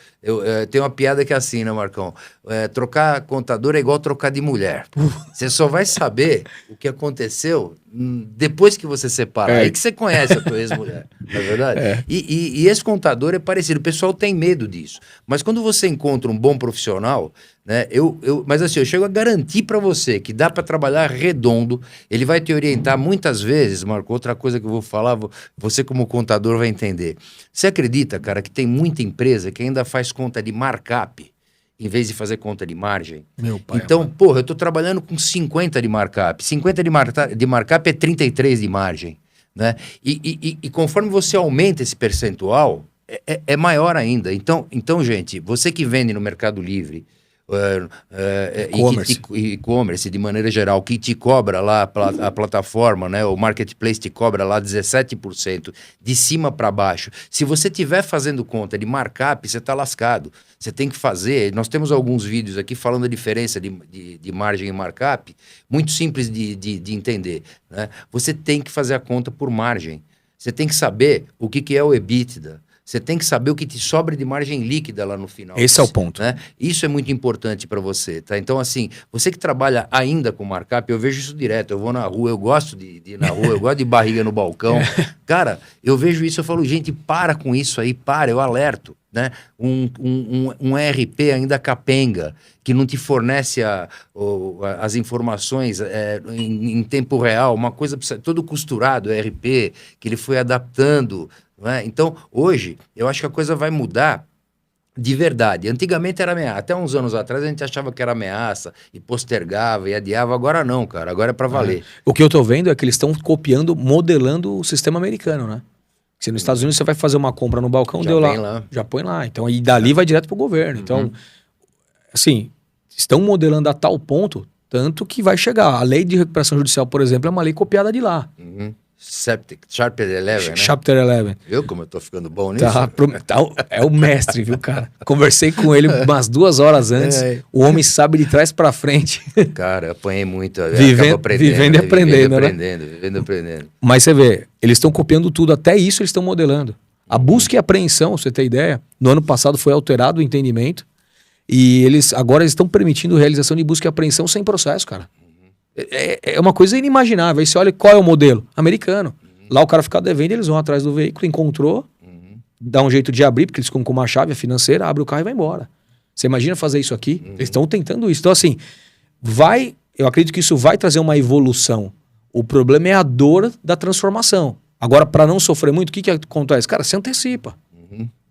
tem uma piada que é assim, né, Marcão? Trocar contador é igual trocar de mulher. Você só vai saber o que aconteceu depois que você separa. Aí que você conhece a tua ex-mulher, não é verdade? E esse contador é parecido, o pessoal tem medo disso. Mas quando você encontra um bom profissional, né, mas assim, eu chego a garantir para você que dá para trabalhar redondo, ele vai te orientar muitas vezes, Marco, outra coisa que eu vou falar, você como contador vai entender. Você acredita, cara, que tem muita empresa que ainda faz conta de markup, em vez de fazer conta de margem? Meu pai. Então, porra, eu tô trabalhando com 50 de markup. 50 de markup é 33 de margem, né? E conforme você aumenta esse percentual, é maior ainda. Então, gente, você que vende no Mercado Livre, e-commerce de maneira geral, que te cobra lá a plataforma, né, o marketplace te cobra lá 17% de cima para baixo. Se você estiver fazendo conta de markup, você está lascado. Você tem que fazer, nós temos alguns vídeos aqui falando a diferença de margem e markup, muito simples de entender, né? Você tem que fazer a conta por margem. Você tem que saber o que é o EBITDA. Você tem que saber o que te sobra de margem líquida lá no final. Esse é o ponto. Né? Isso é muito importante para você, tá? Então, assim, você que trabalha ainda com markup, eu vejo isso direto. Eu vou na rua, eu gosto de ir na rua, eu gosto de barriga no balcão. Cara, eu vejo isso, eu falo, gente, para com isso aí, eu alerto. Né? Um ERP ainda capenga, que não te fornece as informações em tempo real, uma coisa todo costurado, ERP, que ele foi adaptando. Não é? Então, hoje, eu acho que a coisa vai mudar de verdade. Antigamente era ameaça. Até uns anos atrás a gente achava que era ameaça e postergava e adiava. Agora não, cara. Agora é para valer. O que eu tô vendo é que eles estão copiando, modelando o sistema americano, né? Se nos Estados Unidos você vai fazer uma compra no balcão, Já deu vem lá. Já põe lá. Então, e dali vai direto pro governo. Então, assim, estão modelando a tal ponto, tanto que vai chegar. A lei de recuperação judicial, por exemplo, é uma lei copiada de lá. Chapter 11, né? Chapter 11. Viu como eu tô ficando bom nisso? É o mestre, viu, cara? Conversei com ele umas 2 horas antes. O homem sabe de trás pra frente. Cara, apanhei muito. Vivendo e aprendendo, né? Vivendo e aprendendo. Mas você vê, eles estão copiando tudo. Até isso eles estão modelando. A busca e apreensão, você tem ideia, no ano passado foi alterado o entendimento. E agora eles estão permitindo realização de busca e apreensão sem processo, cara. É uma coisa inimaginável. Aí você olha qual é o modelo americano. Lá o cara fica devendo, eles vão atrás do veículo, encontrou, dá um jeito de abrir, porque eles ficam com uma chave financeira, abre o carro e vai embora. Você imagina fazer isso aqui? Eles estão tentando isso. Então, assim, eu acredito que isso vai trazer uma evolução. O problema é a dor da transformação. Agora, para não sofrer muito, o que acontece? Cara, se antecipa.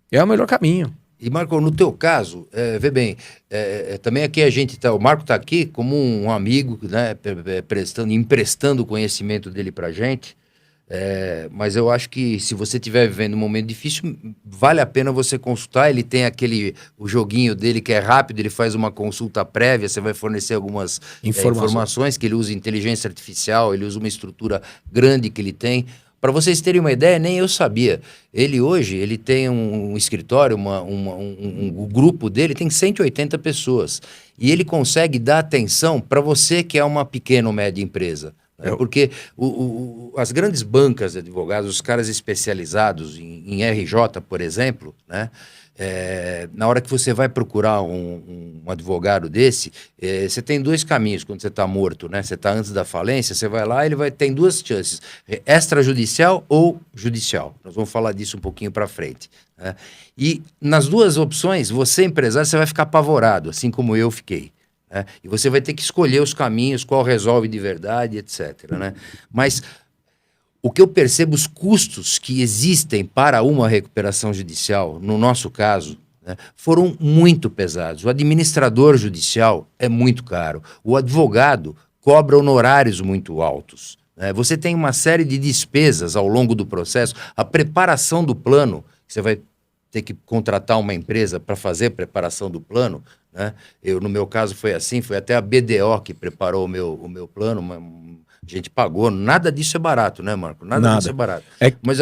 É o melhor caminho. E, Marco, no teu caso, vê bem, também aqui a gente tá, o Marco está aqui como um amigo, né, emprestando o conhecimento dele para a gente, mas eu acho que se você estiver vivendo um momento difícil, vale a pena você consultar. Ele tem o joguinho dele que é rápido, ele faz uma consulta prévia, você vai fornecer algumas informações, que ele usa inteligência artificial, ele usa uma estrutura grande que ele tem. Para vocês terem uma ideia, nem eu sabia. Ele tem um escritório, um grupo dele tem 180 pessoas. E ele consegue dar atenção para você que é uma pequena ou média empresa. Né? Porque as grandes bancas de advogados, os caras especializados em RJ, por exemplo, né? Na hora que você vai procurar um advogado desse, você tem dois caminhos quando você está morto, né? Você está antes da falência, você vai lá, tem duas chances, extrajudicial ou judicial. Nós vamos falar disso um pouquinho para frente. Né? E nas duas opções, você empresário, você vai ficar apavorado, assim como eu fiquei. Né? E você vai ter que escolher os caminhos, qual resolve de verdade, etc. Né? Mas o que eu percebo, os custos que existem para uma recuperação judicial, no nosso caso, né, foram muito pesados. O administrador judicial é muito caro. O advogado cobra honorários muito altos. Né? Você tem uma série de despesas ao longo do processo. A preparação do plano, você vai ter que contratar uma empresa para fazer a preparação do plano. Né? No meu caso foi assim, foi até a BDO que preparou o meu plano, a gente pagou, nada disso é barato, né, Marco? Nada disso é barato. Mas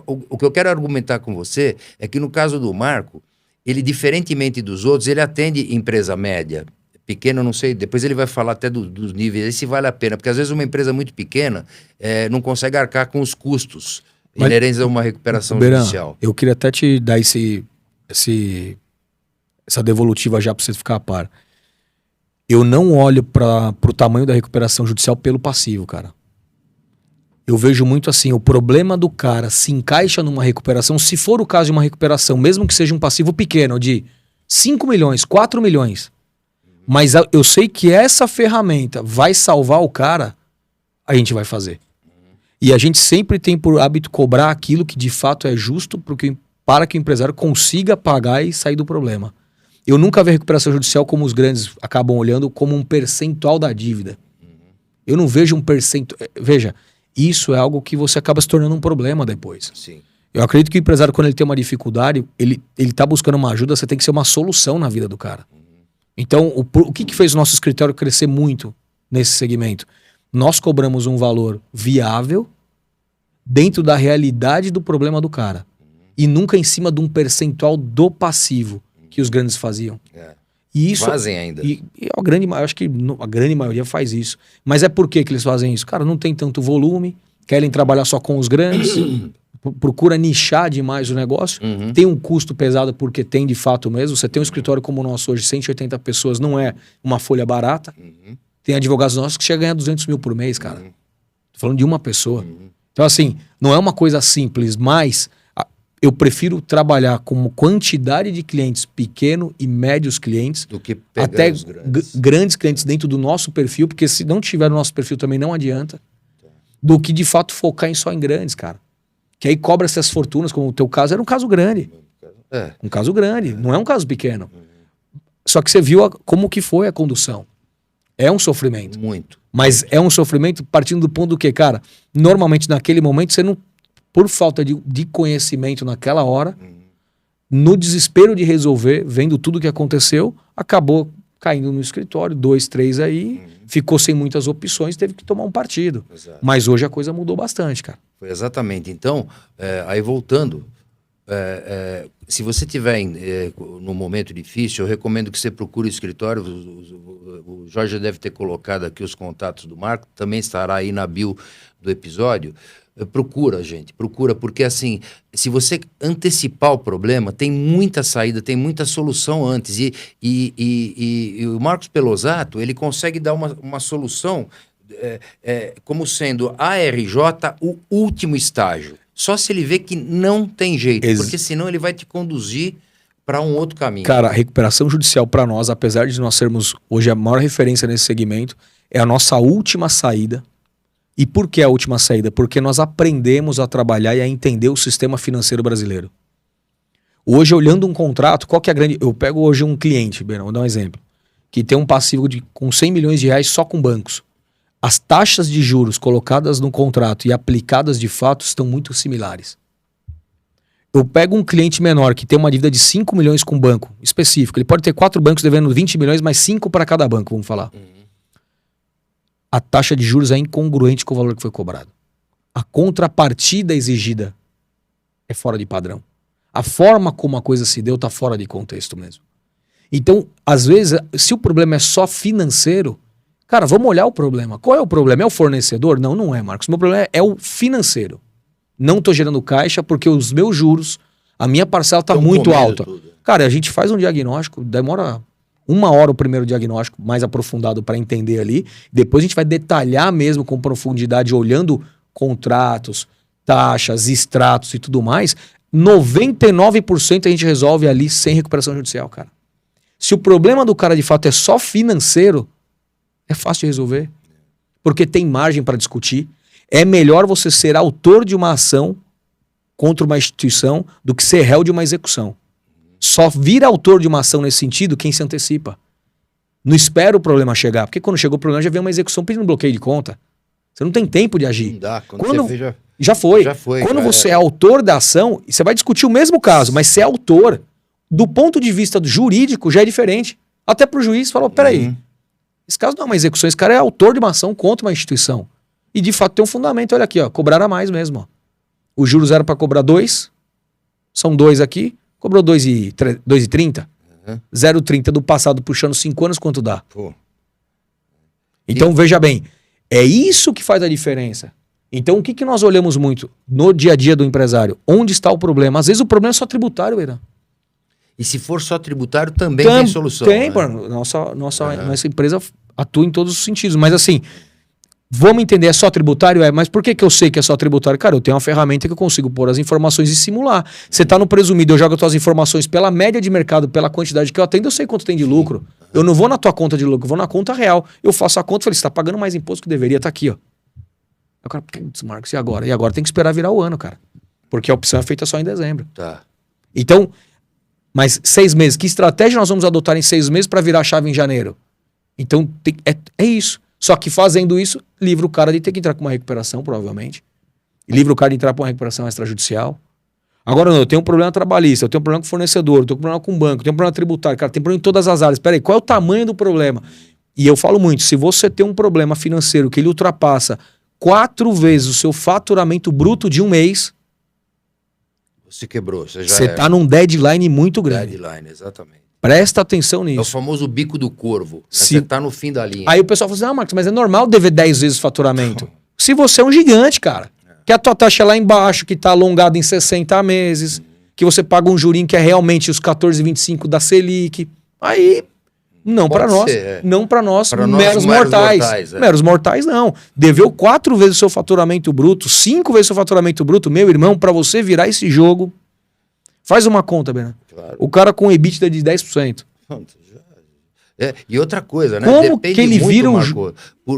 o que eu quero argumentar com você é que no caso do Marco, ele, diferentemente dos outros, ele atende empresa média, pequena, eu não sei, depois ele vai falar até dos níveis, se vale a pena, porque às vezes uma empresa muito pequena não consegue arcar com os custos inerentes a uma recuperação judicial. Eu queria até te dar essa devolutiva já para você ficar a par. Eu não olho para o tamanho da recuperação judicial pelo passivo, cara. Eu vejo muito assim, o problema do cara se encaixa numa recuperação, se for o caso de uma recuperação, mesmo que seja um passivo pequeno, de 5 milhões, 4 milhões, mas eu sei que essa ferramenta vai salvar o cara, a gente vai fazer. E a gente sempre tem por hábito cobrar aquilo que de fato é justo para que o empresário consiga pagar e sair do problema. Eu nunca vi a recuperação judicial como os grandes acabam olhando, como um percentual da dívida. Eu não vejo um percentual... Veja, isso é algo que você acaba se tornando um problema depois. Sim. Eu acredito que o empresário, quando ele tem uma dificuldade, ele tá buscando uma ajuda, você tem que ser uma solução na vida do cara. Então, o que fez o nosso escritório crescer muito nesse segmento? Nós cobramos um valor viável dentro da realidade do problema do cara. E nunca em cima de um percentual do passivo que os grandes faziam. E isso, fazem ainda. E eu acho que a grande maioria faz isso. Mas é por que eles fazem isso? Cara, não tem tanto volume, querem trabalhar só com os grandes, procura nichar demais o negócio, tem um custo pesado porque tem de fato mesmo. Você tem um escritório como o nosso hoje, 180 pessoas, não é uma folha barata. Tem advogados nossos que chegam a ganhar 200 mil por mês, cara. Tô falando de uma pessoa. Então assim, não é uma coisa simples, mas... Eu prefiro trabalhar com quantidade de clientes pequeno e médios clientes do que pegar até os grandes clientes dentro do nosso perfil, porque se não tiver no nosso perfil também não adianta, do que de fato focar só em grandes, cara. Que aí cobra essas fortunas, como o teu caso era um caso grande. Um caso grande, não é um caso pequeno. Só que você viu como que foi a condução. É um sofrimento. Muito. Mas é um sofrimento partindo do ponto do que, cara, normalmente naquele momento você não... Por falta de conhecimento naquela hora, no desespero de resolver, vendo tudo o que aconteceu, acabou caindo no escritório, 2, 3 aí, ficou sem muitas opções, teve que tomar um partido. Exato. Mas hoje a coisa mudou bastante, cara. Foi exatamente. Então, aí voltando, se você estiver num momento difícil, eu recomendo que você procure o escritório. O Jorge deve ter colocado aqui os contatos do Marco, também estará aí na bio do episódio. Procura, gente, porque assim, se você antecipar o problema, tem muita saída, tem muita solução antes, e o Marcos Pelosato, ele consegue dar uma solução como sendo a RJ o último estágio, só se ele vê que não tem jeito, porque senão ele vai te conduzir para um outro caminho. Cara, a recuperação judicial para nós, apesar de nós sermos hoje a maior referência nesse segmento, é a nossa última saída. E por que a última saída? Porque nós aprendemos a trabalhar e a entender o sistema financeiro brasileiro. Hoje, olhando um contrato, qual que é a grande... Eu pego hoje um cliente, Bernardo, vou dar um exemplo, que tem um passivo com 100 milhões de reais só com bancos. As taxas de juros colocadas no contrato e aplicadas de fato estão muito similares. Eu pego um cliente menor que tem uma dívida de 5 milhões com um banco específico. Ele pode ter 4 bancos devendo 20 milhões, mas 5 para cada banco, vamos falar. A taxa de juros é incongruente com o valor que foi cobrado. A contrapartida exigida é fora de padrão. A forma como a coisa se deu está fora de contexto mesmo. Então, às vezes, se o problema é só financeiro, cara, vamos olhar o problema. Qual é o problema? É o fornecedor? Não, não é, Marcos. O meu problema é o financeiro. Não estou gerando caixa porque os meus juros, a minha parcela está muito alta. Tudo. Cara, a gente faz um diagnóstico, demora 1 hora o primeiro diagnóstico mais aprofundado para entender ali. Depois a gente vai detalhar mesmo com profundidade, olhando contratos, taxas, extratos e tudo mais. 99% a gente resolve ali sem recuperação judicial, cara. Se o problema do cara de fato é só financeiro, é fácil de resolver. Porque tem margem para discutir. É melhor você ser autor de uma ação contra uma instituição do que ser réu de uma execução. Só vira autor de uma ação nesse sentido quem se antecipa. Não espera o problema chegar. Porque quando chegou o problema já vem uma execução pedindo bloqueio de conta. Você não tem tempo de agir. Não dá. Quando você vê, já foi. Quando você é autor da ação, você vai discutir o mesmo caso, mas ser autor, do ponto de vista do jurídico, já é diferente. Até pro juiz falou, peraí, esse caso não é uma execução, esse cara é autor de uma ação contra uma instituição. E de fato tem um fundamento, olha aqui, ó, cobrar a mais mesmo. Ó. Os juros eram para cobrar 2, são 2 aqui, cobrou 2,30. 0,30 do passado puxando 5 anos, quanto dá? Pô. Então veja bem, é isso que faz a diferença. Então o que nós olhamos muito no dia a dia do empresário? Onde está o problema? Às vezes o problema é só tributário, Beira. E se for só tributário, também tem solução. Tem, né? Nossa empresa atua em todos os sentidos. Mas assim, vamos entender, é só tributário? Mas por que eu sei que é só tributário? Cara, eu tenho uma ferramenta que eu consigo pôr as informações e simular. Você está no presumido, eu jogo as tuas informações pela média de mercado, pela quantidade que eu atendo, eu sei quanto tem de lucro. Eu não vou na tua conta de lucro, eu vou na conta real. Eu faço a conta e falei, você está pagando mais imposto que deveria, tá aqui, ó. Eu cara, putz, Marcos, e agora? E agora tem que esperar virar o ano, cara. Porque a opção é feita só em dezembro. Tá. Então, mas 6 meses, que estratégia nós vamos adotar em 6 meses para virar a chave em janeiro? Então, é isso. Só que fazendo isso, livra o cara de ter que entrar com uma recuperação, provavelmente. Livra o cara de entrar com uma recuperação extrajudicial. Agora não, eu tenho um problema trabalhista, eu tenho um problema com fornecedor, eu tenho um problema com banco, eu tenho um problema tributário, cara, tem problema em todas as áreas. Peraí, qual é o tamanho do problema? E eu falo muito, se você tem um problema financeiro que ele ultrapassa 4 vezes o seu faturamento bruto de um mês, você quebrou. Você está num deadline muito grande. Deadline, exatamente. Presta atenção nisso. É o famoso bico do corvo. Né? Você está no fim da linha. Aí o pessoal fala assim, Marcos, mas é normal dever 10 vezes o faturamento. Se você é um gigante, cara, que a tua taxa é lá embaixo, que está alongada em 60 meses, que você paga um jurinho que é realmente os 14,25 da Selic, aí... Não para nós, não para nós, meros mortais. Meros mortais não. Deveu 4 vezes o seu faturamento bruto, 5 vezes o seu faturamento bruto, meu irmão, para você virar esse jogo, faz uma conta, Bernardo. Claro. O cara com EBITDA de 10%. E outra coisa, né? Como depende que ele muito, vira Marco,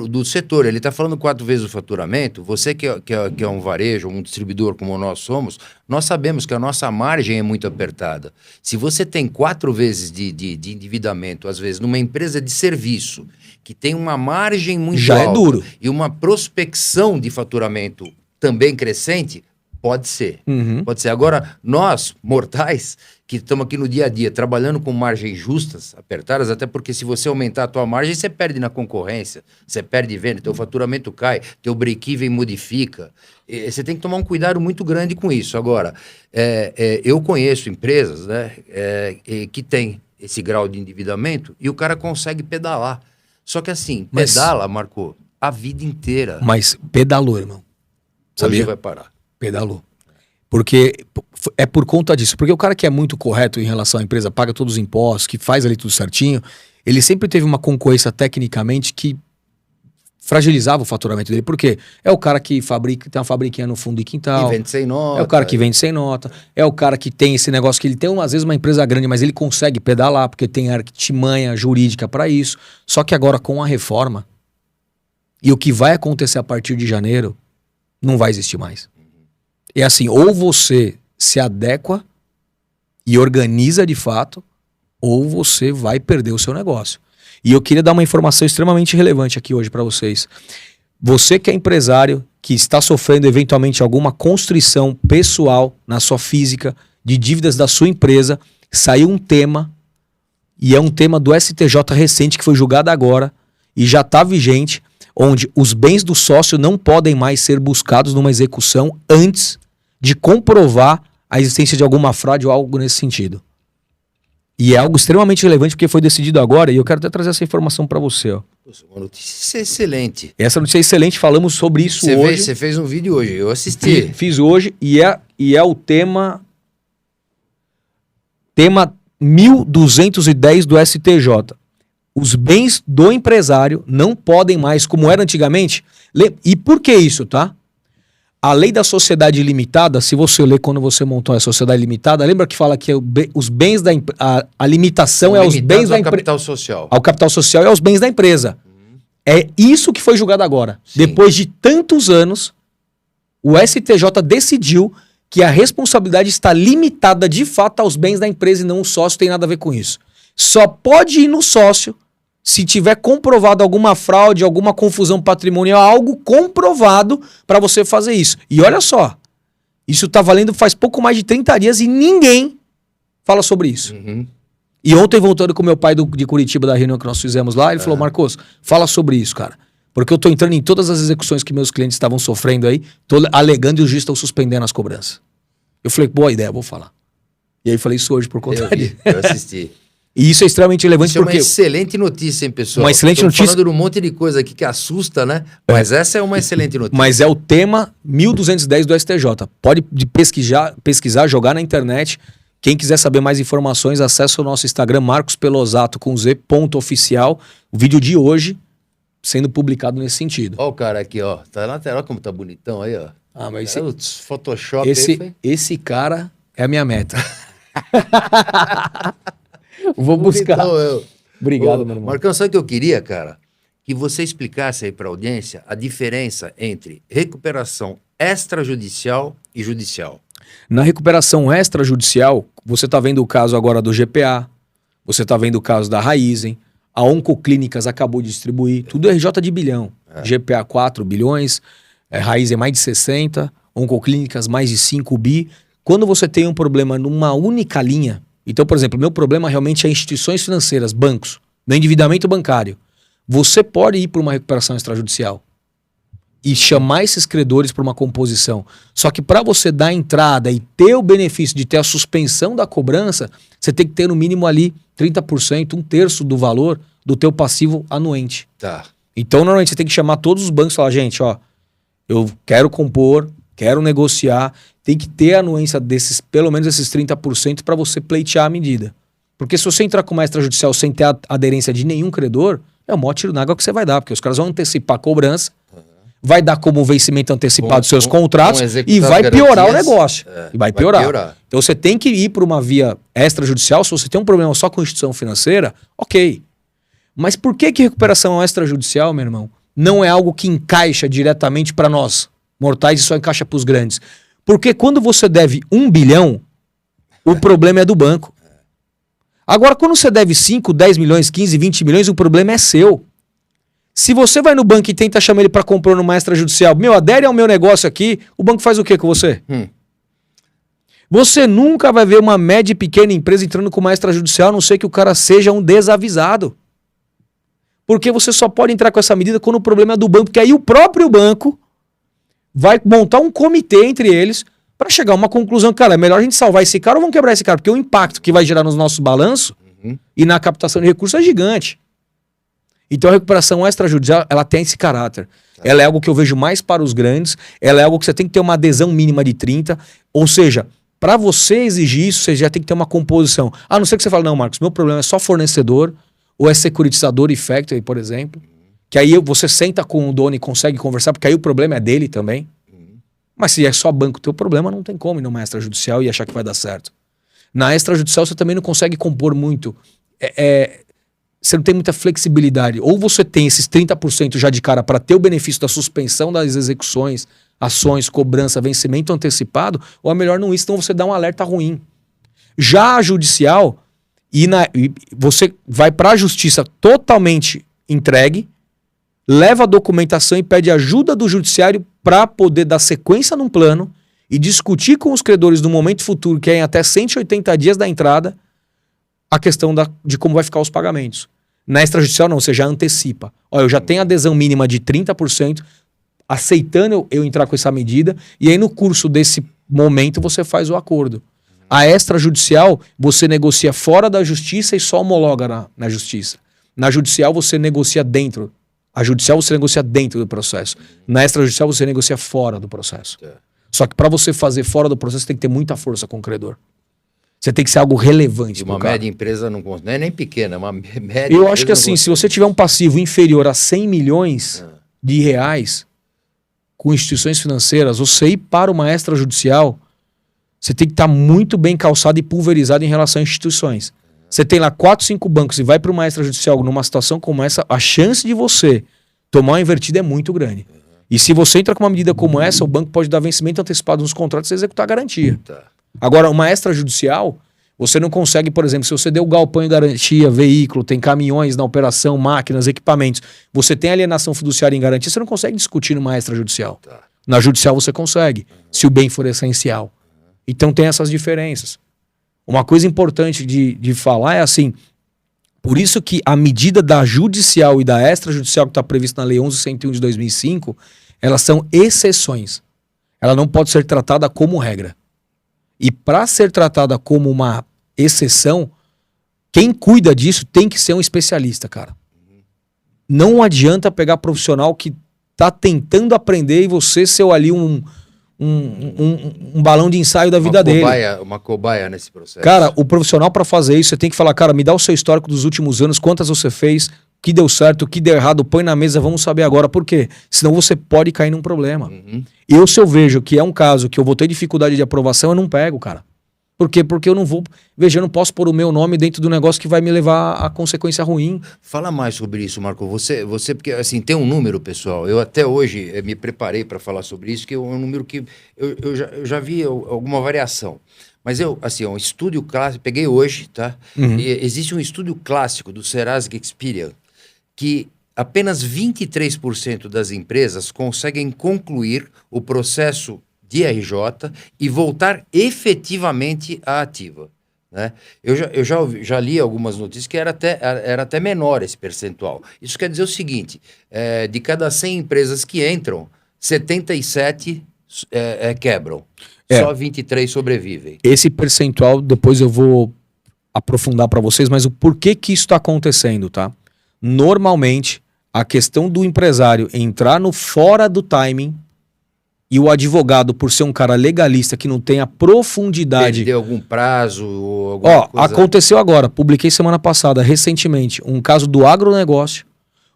do setor. Ele está falando 4 vezes o faturamento. Você que é um varejo, um distribuidor como nós somos, nós sabemos que a nossa margem é muito apertada. Se você tem 4 vezes de endividamento, às vezes, numa empresa de serviço, que tem uma margem muito já alta é duro. E uma prospecção de faturamento também crescente, pode ser. Pode ser. Agora, nós, mortais, que estamos aqui no dia a dia, trabalhando com margens justas, apertadas, até porque se você aumentar a tua margem, você perde na concorrência, você perde venda, teu faturamento cai, teu break-even modifica. Você tem que tomar um cuidado muito grande com isso. Agora, eu conheço empresas, né, que tem esse grau de endividamento e o cara consegue pedalar. Só que assim, pedala, Marco, a vida inteira. Mas pedalou, irmão. Sabia? Hoje vai parar. Pedalou. Porque é por conta disso. Porque o cara que é muito correto em relação à empresa, paga todos os impostos, que faz ali tudo certinho, ele sempre teve uma concorrência tecnicamente que fragilizava o faturamento dele. Por quê? É o cara que tem uma fabriquinha no fundo de quintal. E vende sem nota. É o cara que vende sem nota. É o cara que tem esse negócio que ele tem, às vezes, uma empresa grande, mas ele consegue pedalar, porque tem artimanha jurídica para isso. Só que agora, com a reforma, e o que vai acontecer a partir de janeiro, não vai existir mais. É assim, ou você se adequa e organiza de fato, ou você vai perder o seu negócio. E eu queria dar uma informação extremamente relevante aqui hoje para vocês. Você que é empresário, que está sofrendo eventualmente alguma constrição pessoal na sua física, de dívidas da sua empresa, saiu um tema, e é um tema do STJ recente que foi julgado agora, e já está vigente, onde os bens do sócio não podem mais ser buscados numa execução antes de comprovar a existência de alguma fraude ou algo nesse sentido. E é algo extremamente relevante porque foi decidido agora e eu quero até trazer essa informação para você. Ó. Uma notícia excelente. Essa notícia é excelente, falamos sobre isso hoje. Você fez um vídeo hoje, eu assisti. Fiz hoje e é o tema 1210 do STJ. Os bens do empresário não podem mais, como era antigamente. E por que isso, tá? A lei da sociedade limitada, se você ler quando você montou a sociedade limitada, lembra que fala que os bens da a limitação é aos bens da empresa. Ao capital social. Ao capital social e aos bens da empresa. É isso que foi julgado agora. Sim. Depois de tantos anos, o STJ decidiu que a responsabilidade está limitada de fato aos bens da empresa e não o sócio tem nada a ver com isso. Só pode ir no sócio se tiver comprovado alguma fraude, alguma confusão patrimonial, algo comprovado para você fazer isso. E olha só, isso tá valendo faz pouco mais de 30 dias e ninguém fala sobre isso. Uhum. E ontem, voltando com meu pai de Curitiba, da reunião que nós fizemos lá, ele falou, Marcos, fala sobre isso, cara. Porque eu tô entrando em todas as execuções que meus clientes estavam sofrendo aí, tô alegando e os juízes estão suspendendo as cobranças. Eu falei, boa ideia, vou falar. E aí falei isso hoje por conta dele. Eu assisti. E isso é extremamente relevante porque... Isso é uma excelente notícia, hein, pessoal? Uma excelente notícia. Falando de um monte de coisa aqui que assusta, né? Mas essa é uma excelente notícia. Mas é o tema 1210 do STJ. Pode pesquisar, jogar na internet. Quem quiser saber mais informações, acessa o nosso Instagram, Marcos Pelosato, com z.oficial. O vídeo de hoje sendo publicado nesse sentido. Ó o cara aqui, ó. Tá na lateral como tá bonitão aí, ó. Ah, mas Photoshop esse cara é a minha meta. Vou buscar. Obrigado, meu irmão. Marcão, sabe o que eu queria, cara? Que você explicasse aí para a audiência a diferença entre recuperação extrajudicial e judicial. Na recuperação extrajudicial, você está vendo o caso agora do GPA, você está vendo o caso da Raizen, a Oncoclínicas acabou de distribuir, tudo RJ de bilhão. GPA 4 bilhões, Raizen mais de 60, Oncoclínicas mais de 5 bi. Quando você tem um problema numa única linha, então, por exemplo, meu problema realmente é instituições financeiras, bancos, no endividamento bancário. Você pode ir para uma recuperação extrajudicial e chamar esses credores para uma composição. Só que para você dar entrada e ter o benefício de ter a suspensão da cobrança, você tem que ter no mínimo ali 30%, 1/3 do valor do teu passivo anuente. Tá. Então, normalmente você tem que chamar todos os bancos e falar, gente, ó, eu quero compor, quero negociar, tem que ter a anuência desses, pelo menos esses 30% para você pleitear a medida. Porque se você entrar com uma extrajudicial sem ter a aderência de nenhum credor, é o maior tiro na água que você vai dar, porque os caras vão antecipar a cobrança, vai dar como vencimento antecipado dos seus contratos e vai piorar o negócio. E vai piorar. Então você tem que ir para uma via extrajudicial, se você tem um problema só com instituição financeira, ok. Mas por que recuperação extrajudicial, meu irmão, não é algo que encaixa diretamente para nós, mortais, e só encaixa para os grandes? Porque quando você deve 1 bilhão, o problema é do banco. Agora, quando você deve 5, 10 milhões, 15, 20 milhões, o problema é seu. Se você vai no banco e tenta chamar ele para comprar numa extrajudicial, adere ao meu negócio aqui, o banco faz o quê com você? Você nunca vai ver uma média e pequena empresa entrando com uma extrajudicial, a não ser que o cara seja um desavisado. Porque você só pode entrar com essa medida quando o problema é do banco, porque aí o próprio banco vai montar um comitê entre eles para chegar a uma conclusão, cara, é melhor a gente salvar esse cara ou vamos quebrar esse cara? Porque o impacto que vai gerar nos nossos balanços e na captação de recursos é gigante. Então a recuperação extrajudicial, ela tem esse caráter. Ela é algo que eu vejo mais para os grandes, ela é algo que você tem que ter uma adesão mínima de 30%, ou seja, para você exigir isso, você já tem que ter uma composição. A não ser que você fale, não, Marcos, meu problema é só fornecedor, ou é securitizador e factory, por exemplo, que aí você senta com o dono e consegue conversar, porque aí o problema é dele também. Mas se é só banco o teu problema, não tem como ir numa extrajudicial e achar que vai dar certo. Na extrajudicial você também não consegue compor muito. Você não tem muita flexibilidade. Ou você tem esses 30% já de cara para ter o benefício da suspensão das execuções, ações, cobrança, vencimento antecipado, ou é melhor não ir, senão você dá um alerta ruim. Já a judicial, e você vai para a justiça totalmente entregue, leva a documentação e pede ajuda do judiciário para poder dar sequência num plano e discutir com os credores no momento futuro, que é em até 180 dias da entrada, a questão de como vai ficar os pagamentos. Na extrajudicial não, você já antecipa. Ó, eu já tenho adesão mínima de 30%, aceitando eu entrar com essa medida, e aí no curso desse momento você faz o acordo. A extrajudicial, você negocia fora da justiça e só homologa na justiça. Na judicial, você negocia dentro. A judicial, você negocia dentro do processo. Na extrajudicial, você negocia fora do processo. Só que para você fazer fora do processo, você tem que ter muita força com o credor. Você tem que ser algo relevante. E uma média empresa não é nem pequena, é uma média. Eu acho que assim, se você tiver um passivo inferior a 100 milhões de reais com instituições financeiras, você ir para uma extrajudicial, você tem que estar muito bem calçado e pulverizado em relação a instituições. Você tem lá 4, 5 bancos e vai para uma extrajudicial numa situação como essa, a chance de você tomar uma invertida é muito grande. E se você entra com uma medida como essa, o banco pode dar vencimento antecipado nos contratos e executar a garantia. Agora, uma extrajudicial, você não consegue, por exemplo, se você deu galpão em garantia, veículo, tem caminhões na operação, máquinas, equipamentos, você tem alienação fiduciária em garantia, você não consegue discutir numa extrajudicial. Na judicial você consegue, se o bem for essencial. Então tem essas diferenças. Uma coisa importante de falar é assim, por isso que a medida da judicial e da extrajudicial que está prevista na Lei 11.101 de 2005, elas são exceções. Ela não pode ser tratada como regra. E para ser tratada como uma exceção, quem cuida disso tem que ser um especialista, cara. Não adianta pegar profissional que está tentando aprender e você ser ali um balão de ensaio da vida dele. Uma cobaia nesse processo. Cara, o profissional para fazer isso, você tem que falar, cara, me dá o seu histórico dos últimos anos, quantas você fez, o que deu certo, o que deu errado, põe na mesa, vamos saber agora por quê. Senão você pode cair num problema. Se eu vejo que é um caso que eu vou ter dificuldade de aprovação, eu não pego, cara. Por quê? Porque eu não vou... Veja, eu não posso pôr o meu nome dentro do negócio que vai me levar a consequência ruim. Fala mais sobre isso, Marco. Você porque assim, tem um número, pessoal. Eu até hoje me preparei para falar sobre isso, que é um número que eu já vi alguma variação. Mas assim, um estudo clássico, peguei hoje, tá? Existe um estudo clássico do Serasa Experian que apenas 23% das empresas conseguem concluir o processo de RJ e voltar efetivamente à ativa. Né? Eu já li algumas notícias que era até menor esse percentual. Isso quer dizer o seguinte, de cada 100 empresas que entram, 77 quebram. Só 23 sobrevivem. Esse percentual, depois eu vou aprofundar para vocês, mas o porquê que isso está acontecendo, tá? Normalmente, a questão do empresário entrar no fora do timing e o advogado, por ser um cara legalista que não tem a profundidade... Deu algum prazo ou alguma coisa... Aconteceu agora, publiquei semana passada, recentemente, um caso do agronegócio.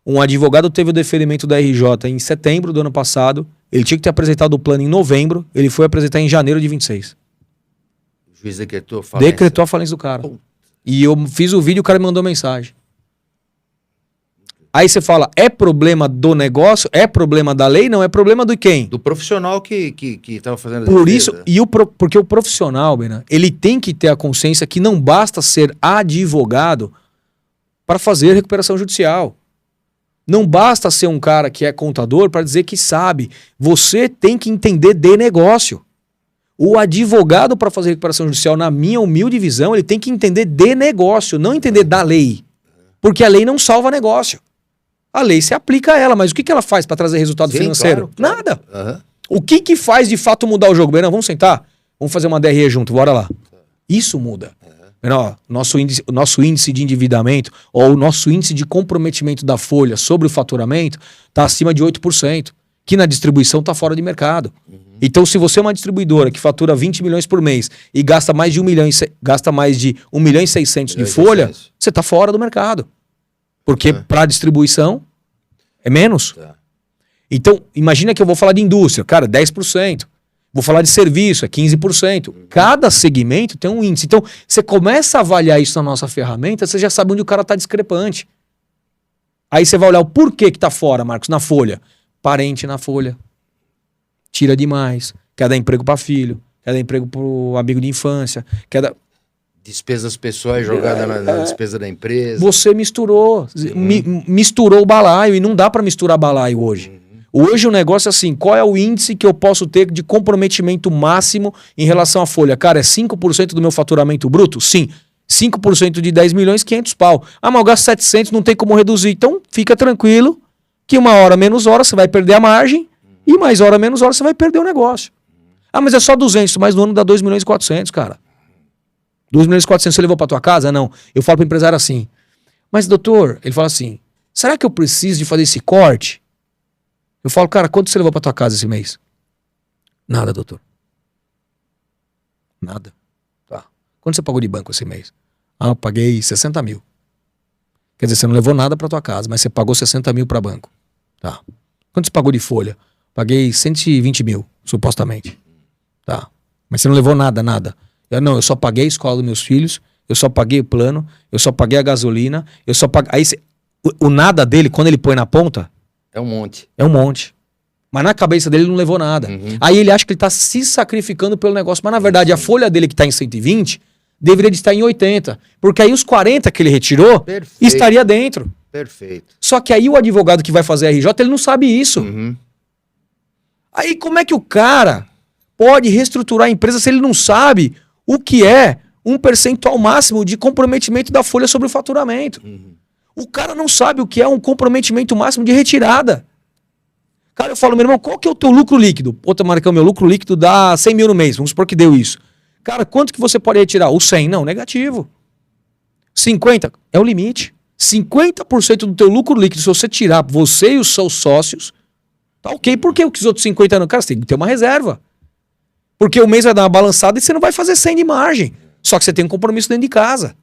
Um advogado teve o deferimento da RJ em setembro do ano passado, ele tinha que ter apresentado o plano em novembro, ele foi apresentar em janeiro de 26. O juiz decretou a falência? Decretou a falência do cara. E eu fiz o vídeo e o cara me mandou mensagem. Aí você fala, é problema do negócio? É problema da lei? Não, é problema do quem? Do profissional que estava fazendo a defesa. Por isso, porque o profissional, Bena, ele tem que ter a consciência que não basta ser advogado para fazer recuperação judicial. Não basta ser um cara que é contador para dizer que sabe. Você tem que entender de negócio. O advogado para fazer recuperação judicial, na minha humilde visão, ele tem que entender de negócio, não entender da lei. Porque a lei não salva negócio. A lei se aplica a ela, mas o que ela faz para trazer resultado financeiro? Claro. Nada. O que faz de fato mudar o jogo? Bem, não, vamos sentar? Vamos fazer uma DRE junto, bora lá. Isso muda. Nosso índice de endividamento ou o nosso índice de comprometimento da folha sobre o faturamento está acima de 8%, que na distribuição está fora de mercado. Então, se você é uma distribuidora que fatura 20 milhões por mês e gasta mais de 1 milhão e 600 de folha, você está fora do mercado. Porque para distribuição é menos. Então, imagina que eu vou falar de indústria, cara, 10%. Vou falar de serviço, é 15%. Cada segmento tem um índice. Então, você começa a avaliar isso na nossa ferramenta, você já sabe onde o cara está discrepante. Aí você vai olhar o porquê que está fora, Marcos, na folha. Parente na folha. Tira demais. Quer dar emprego para filho. Quer dar emprego para o amigo de infância. Despesas pessoais jogadas na despesa da empresa. Você misturou. Misturou o balaio e não dá para misturar balaio hoje. Hoje o negócio é assim, qual é o índice que eu posso ter de comprometimento máximo em relação à folha? Cara, é 5% do meu faturamento bruto? Sim. 5% de 10 milhões, 500 pau. Ah, mas eu gasto 700, não tem como reduzir. Então, fica tranquilo que uma hora menos hora você vai perder a margem e mais hora menos hora você vai perder o negócio. Ah, mas é só 200, mas no ano dá 2 milhões e 400, cara. 2 milhões e 400 você levou para tua casa? Não. Eu falo para o empresário assim, mas doutor, ele fala assim, será que eu preciso de fazer esse corte? Eu falo, cara, quanto você levou para tua casa esse mês? Nada, doutor. Nada. Tá. Quanto você pagou de banco esse mês? Ah, eu paguei 60 mil. Quer dizer, você não levou nada para tua casa, mas você pagou 60 mil para banco. Tá. Quanto você pagou de folha? Paguei 120 mil, supostamente. Tá. Mas você não levou nada. Eu só paguei a escola dos meus filhos, eu só paguei o plano, eu só paguei a gasolina, eu só paguei... Aí o nada dele, quando ele põe na ponta... É um monte. É um monte. Mas na cabeça dele ele não levou nada. Aí ele acha que ele está se sacrificando pelo negócio. Mas na verdade a folha dele que está em 120 deveria de estar em 80. Porque aí os 40 que ele retirou estaria dentro. Perfeito. Só que aí o advogado que vai fazer a RJ, ele não sabe isso. Aí como é que o cara pode reestruturar a empresa se ele não sabe o que é um percentual máximo de comprometimento da folha sobre o faturamento? O cara não sabe o que é um comprometimento máximo de retirada. Cara, eu falo, meu irmão, qual que é o teu lucro líquido? Outra Marcão, meu lucro líquido dá 100 mil no mês. Vamos supor que deu isso. Cara, quanto que você pode retirar? O 100? Não, negativo. 50? É o limite. 50% do teu lucro líquido, se você tirar você e os seus sócios, tá ok. Por que os outros 50 não? Cara, você tem que ter uma reserva. Porque o mês vai dar uma balançada e você não vai fazer 100 de margem. Só que você tem um compromisso dentro de casa.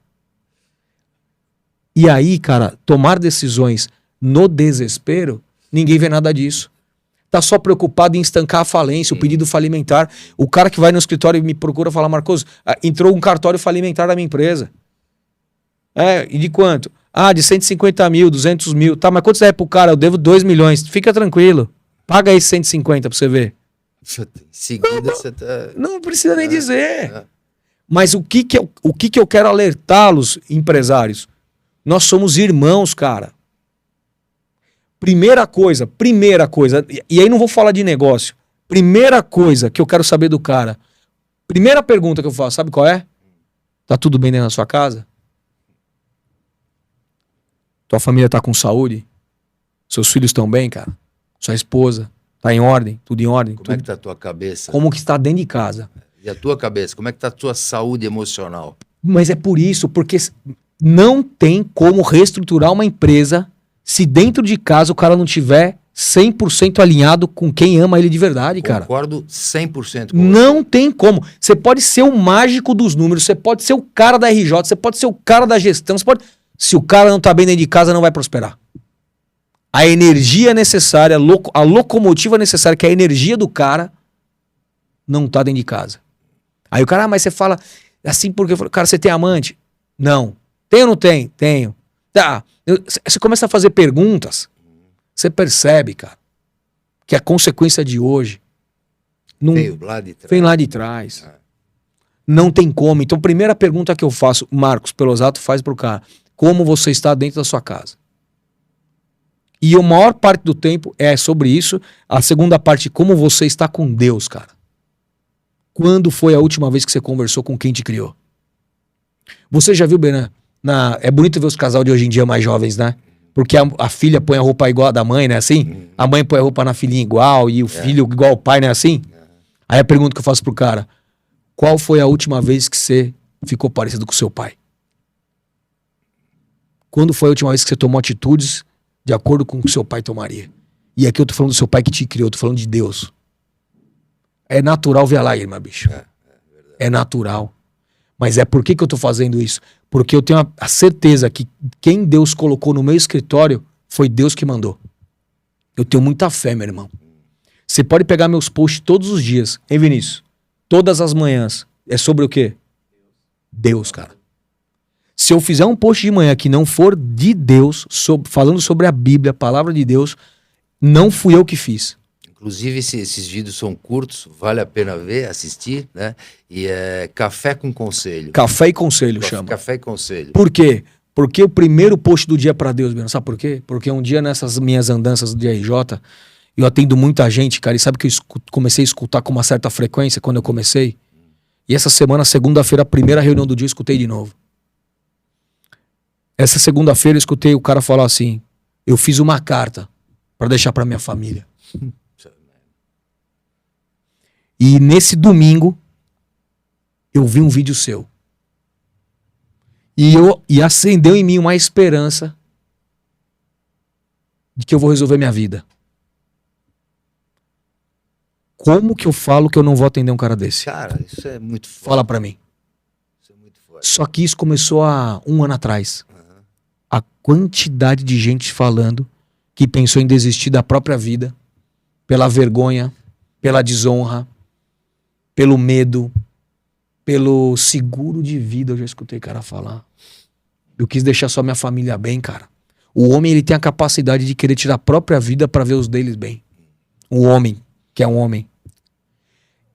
E aí, cara, tomar decisões no desespero, ninguém vê nada disso. Tá só preocupado em estancar a falência, o pedido falimentar. O cara que vai no escritório e me procura falar, Marcos, entrou um cartório falimentar da minha empresa. E de quanto? Ah, de 150 mil, 200 mil. Tá, mas quanto você deve pro cara? Eu devo 2 milhões. Fica tranquilo. Paga aí 150 pra você ver. Em seguida você tá... Não precisa nem dizer. Mas o que eu quero alertá-los, empresários? Nós somos irmãos, cara. Primeira coisa, e aí não vou falar de negócio. Primeira coisa que eu quero saber do cara. Primeira pergunta que eu faço, sabe qual é? Tá tudo bem dentro da sua casa? Tua família tá com saúde? Seus filhos estão bem, cara? Sua esposa? Tá em ordem? Tudo em ordem? Como é que tá a tua cabeça? Como que está dentro de casa? E a tua cabeça? Como é que tá a tua saúde emocional? Mas é por isso, porque não tem como reestruturar uma empresa se dentro de casa o cara não tiver 100% alinhado com quem ama ele de verdade, cara. Concordo 100% com Não tem como. Você pode ser o mágico dos números, você pode ser o cara da RJ, você pode ser o cara da gestão, você pode... Se o cara não tá bem dentro de casa, não vai prosperar. A energia necessária, a locomotiva necessária, que é a energia do cara, não tá dentro de casa. Aí o cara, mas você fala assim porque... Cara, você tem amante? Não. Tem ou não tem? Tenho. Tá. Você começa a fazer perguntas, você percebe, cara, que a consequência de hoje não veio lá de trás. Vem lá de trás. Não tem como. Então, primeira pergunta que eu faço, Marcos Pelosato faz pro cara: como você está dentro da sua casa? E a maior parte do tempo é sobre isso. A segunda parte, como você está com Deus, cara. Quando foi a última vez que você conversou com quem te criou? Você já viu, Benan? É bonito ver os casais de hoje em dia mais jovens, né? Porque a filha põe a roupa igual a da mãe, né? Assim? A mãe põe a roupa na filhinha igual e o filho igual ao pai, né? Assim? Aí a pergunta que eu faço pro cara: qual foi a última vez que você ficou parecido com seu pai? Quando foi a última vez que você tomou atitudes de acordo com o que seu pai tomaria? E aqui eu tô falando do seu pai que te criou, eu tô falando de Deus. É natural ver lá, irmã, bicho. É natural. Mas por que eu tô fazendo isso? Porque eu tenho a certeza que quem Deus colocou no meu escritório foi Deus que mandou. Eu tenho muita fé, meu irmão. Você pode pegar meus posts todos os dias. Hein, Vinícius? Todas as manhãs. É sobre o quê? Deus, cara. Se eu fizer um post de manhã que não for de Deus, falando sobre a Bíblia, a palavra de Deus, não fui eu que fiz. Inclusive, esses vídeos são curtos, vale a pena ver, assistir, né? E é Café com Conselho. Café e Conselho chama. Café e Conselho. Por quê? Porque o primeiro post do dia para Deus, Breno, sabe por quê? Porque um dia nessas minhas andanças de RJ, eu atendo muita gente, cara, e sabe que eu comecei a escutar com uma certa frequência quando eu comecei? E essa semana, segunda-feira, a primeira reunião do dia, eu escutei de novo. Essa segunda-feira eu escutei o cara falar assim, eu fiz uma carta para deixar para minha família. E nesse domingo, eu vi um vídeo seu. E acendeu em mim uma esperança de que eu vou resolver minha vida. Como que eu falo que eu não vou atender um cara desse? Cara, isso é muito forte. Fala pra mim. Isso é muito forte. Só que isso começou há 1 ano atrás. A quantidade de gente falando que pensou em desistir da própria vida pela vergonha, pela desonra, pelo medo, pelo seguro de vida. Eu já escutei cara falar. Eu quis deixar só minha família bem, cara. O homem, ele tem a capacidade de querer tirar a própria vida para ver os deles bem. O homem, que é um homem.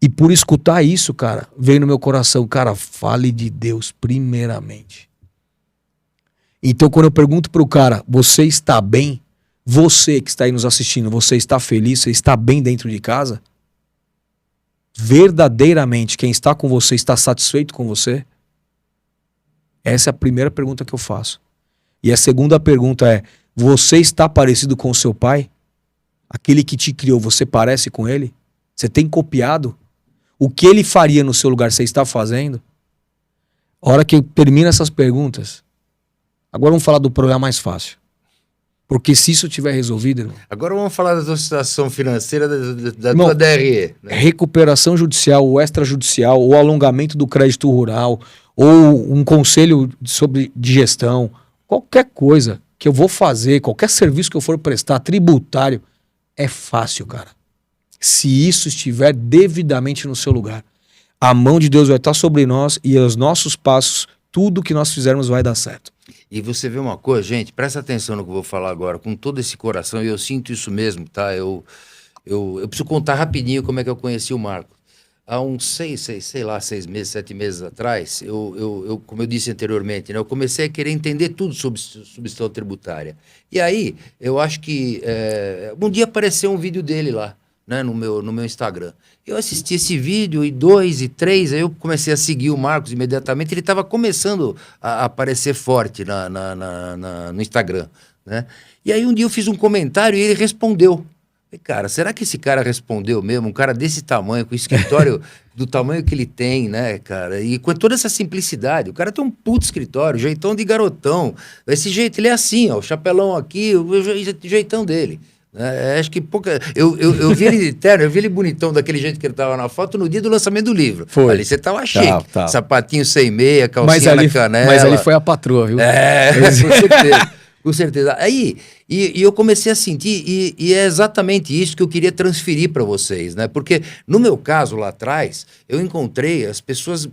E por escutar isso, cara, veio no meu coração, cara, fale de Deus primeiramente. Então quando eu pergunto pro cara, você está bem? Você que está aí nos assistindo, você está feliz? Você está bem dentro de casa? Verdadeiramente quem está com você está satisfeito com você? Essa é a primeira pergunta que eu faço. E a segunda pergunta é, você está parecido com o seu pai? Aquele que te criou, você parece com ele? Você tem copiado? O que ele faria no seu lugar, você está fazendo? A hora que eu termino essas perguntas, agora vamos falar do problema mais fácil. Porque se isso tiver resolvido... Irmão, agora vamos falar da tua situação financeira, da tua DRE. Né? Recuperação judicial, ou extrajudicial, ou alongamento do crédito rural, ou um conselho de gestão, qualquer coisa que eu vou fazer, qualquer serviço que eu for prestar, tributário, é fácil, cara. Se isso estiver devidamente no seu lugar. A mão de Deus vai estar sobre nós e os nossos passos, tudo que nós fizermos vai dar certo. E você vê uma coisa, gente, presta atenção no que eu vou falar agora, com todo esse coração, e eu sinto isso mesmo, tá? Eu preciso contar rapidinho como é que eu conheci o Marco. Há uns 6 meses, 7 meses atrás, como eu disse anteriormente, né, eu comecei a querer entender tudo sobre substituição tributária. E aí, eu acho que um dia apareceu um vídeo dele lá, né, no meu Instagram. Eu assisti esse vídeo, e 2, e 3, aí eu comecei a seguir o Marcos imediatamente, ele estava começando a aparecer forte no Instagram, né? E aí um dia eu fiz um comentário e ele respondeu. Falei, cara, será que esse cara respondeu mesmo? Um cara desse tamanho, com o escritório do tamanho que ele tem, né, cara? E com toda essa simplicidade. O cara tem um puto escritório, jeitão de garotão. Esse jeito, ele é assim, ó, o chapelão aqui, o jeitão dele. Acho que pouca... Eu vi ele de terno, eu vi ele bonitão daquele jeito que ele tava na foto no dia do lançamento do livro. Foi. Ali você tava chique. Tá. Sapatinho sem meia, calcinha na canela. Mas ali foi a patroa, viu? Com certeza. Com certeza. Aí, e eu comecei a sentir, e é exatamente isso que eu queria transferir para vocês, né? Porque, no meu caso, lá atrás, eu encontrei as pessoas,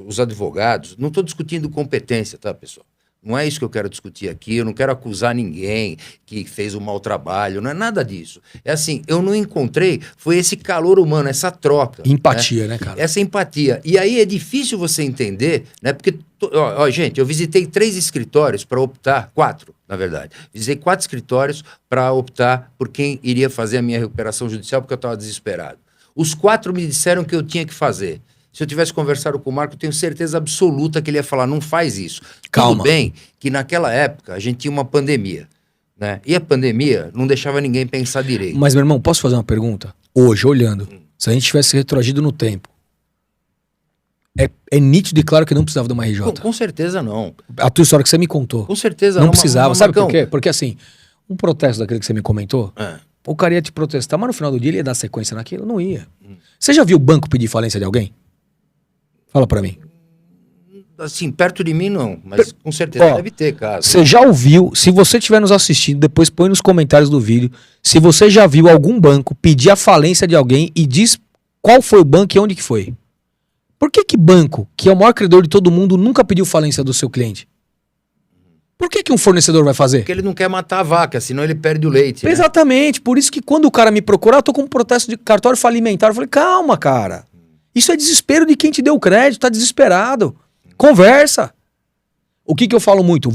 os advogados, não estou discutindo competência, tá, pessoal? Não é isso que eu quero discutir aqui, eu não quero acusar ninguém que fez um mau trabalho, não é nada disso. É assim, eu não encontrei, foi esse calor humano, essa troca. Empatia, né, cara? Essa empatia. E aí é difícil você entender, né? Porque, gente, eu visitei 3 escritórios para optar, 4, na verdade. Visitei 4 escritórios para optar por quem iria fazer a minha recuperação judicial, porque eu estava desesperado. Os 4 me disseram que eu tinha que fazer. Se eu tivesse conversado com o Marco, eu tenho certeza absoluta que ele ia falar, não faz isso. Calma. Tudo bem que naquela época a gente tinha uma pandemia, né? E a pandemia não deixava ninguém pensar direito. Mas, meu irmão, posso fazer uma pergunta? Hoje, olhando, se a gente tivesse retroagido no tempo, é nítido e claro que não precisava de uma RJ. Com certeza não. A tua história que você me contou. Com certeza não precisava. Sabe por quê? Marcão. Porque assim, um protesto daquele que você me comentou, o cara ia te protestar, mas no final do dia ele ia dar sequência naquilo? Não ia. Você já viu o banco pedir falência de alguém? Fala pra mim. Assim, perto de mim não, mas com certeza deve ter caso. Você já ouviu, se você estiver nos assistindo, depois põe nos comentários do vídeo, se você já viu algum banco pedir a falência de alguém e diz qual foi o banco e onde que foi. Por que banco, que é o maior credor de todo mundo, nunca pediu falência do seu cliente? Por que um fornecedor vai fazer? Porque ele não quer matar a vaca, senão ele perde o leite. Né? Exatamente. Por isso que quando o cara me procurar, eu tô com um protesto de cartório falimentar. Eu falei, calma, cara. Isso é desespero de quem te deu o crédito, tá desesperado. Conversa. O que eu falo muito?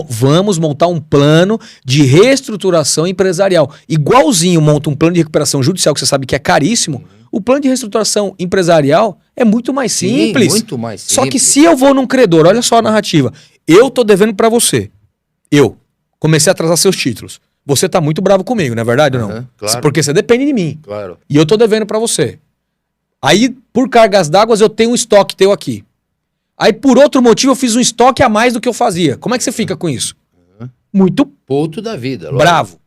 Vamos montar um plano de reestruturação empresarial. Igualzinho monta um plano de recuperação judicial, que você sabe que é caríssimo. O plano de reestruturação empresarial é muito mais simples. Sim, muito mais simples. Só que se eu vou num credor, olha só a narrativa. Eu tô devendo pra você. Eu comecei a atrasar seus títulos. Você tá muito bravo comigo, não é verdade ou não? Claro. Porque você depende de mim. Claro. E eu tô devendo pra você. Aí, por cargas d'água, eu tenho um estoque teu aqui. Aí, por outro motivo, eu fiz um estoque a mais do que eu fazia. Como é que você fica com isso? Muito puto da vida. Lógico. Bravo.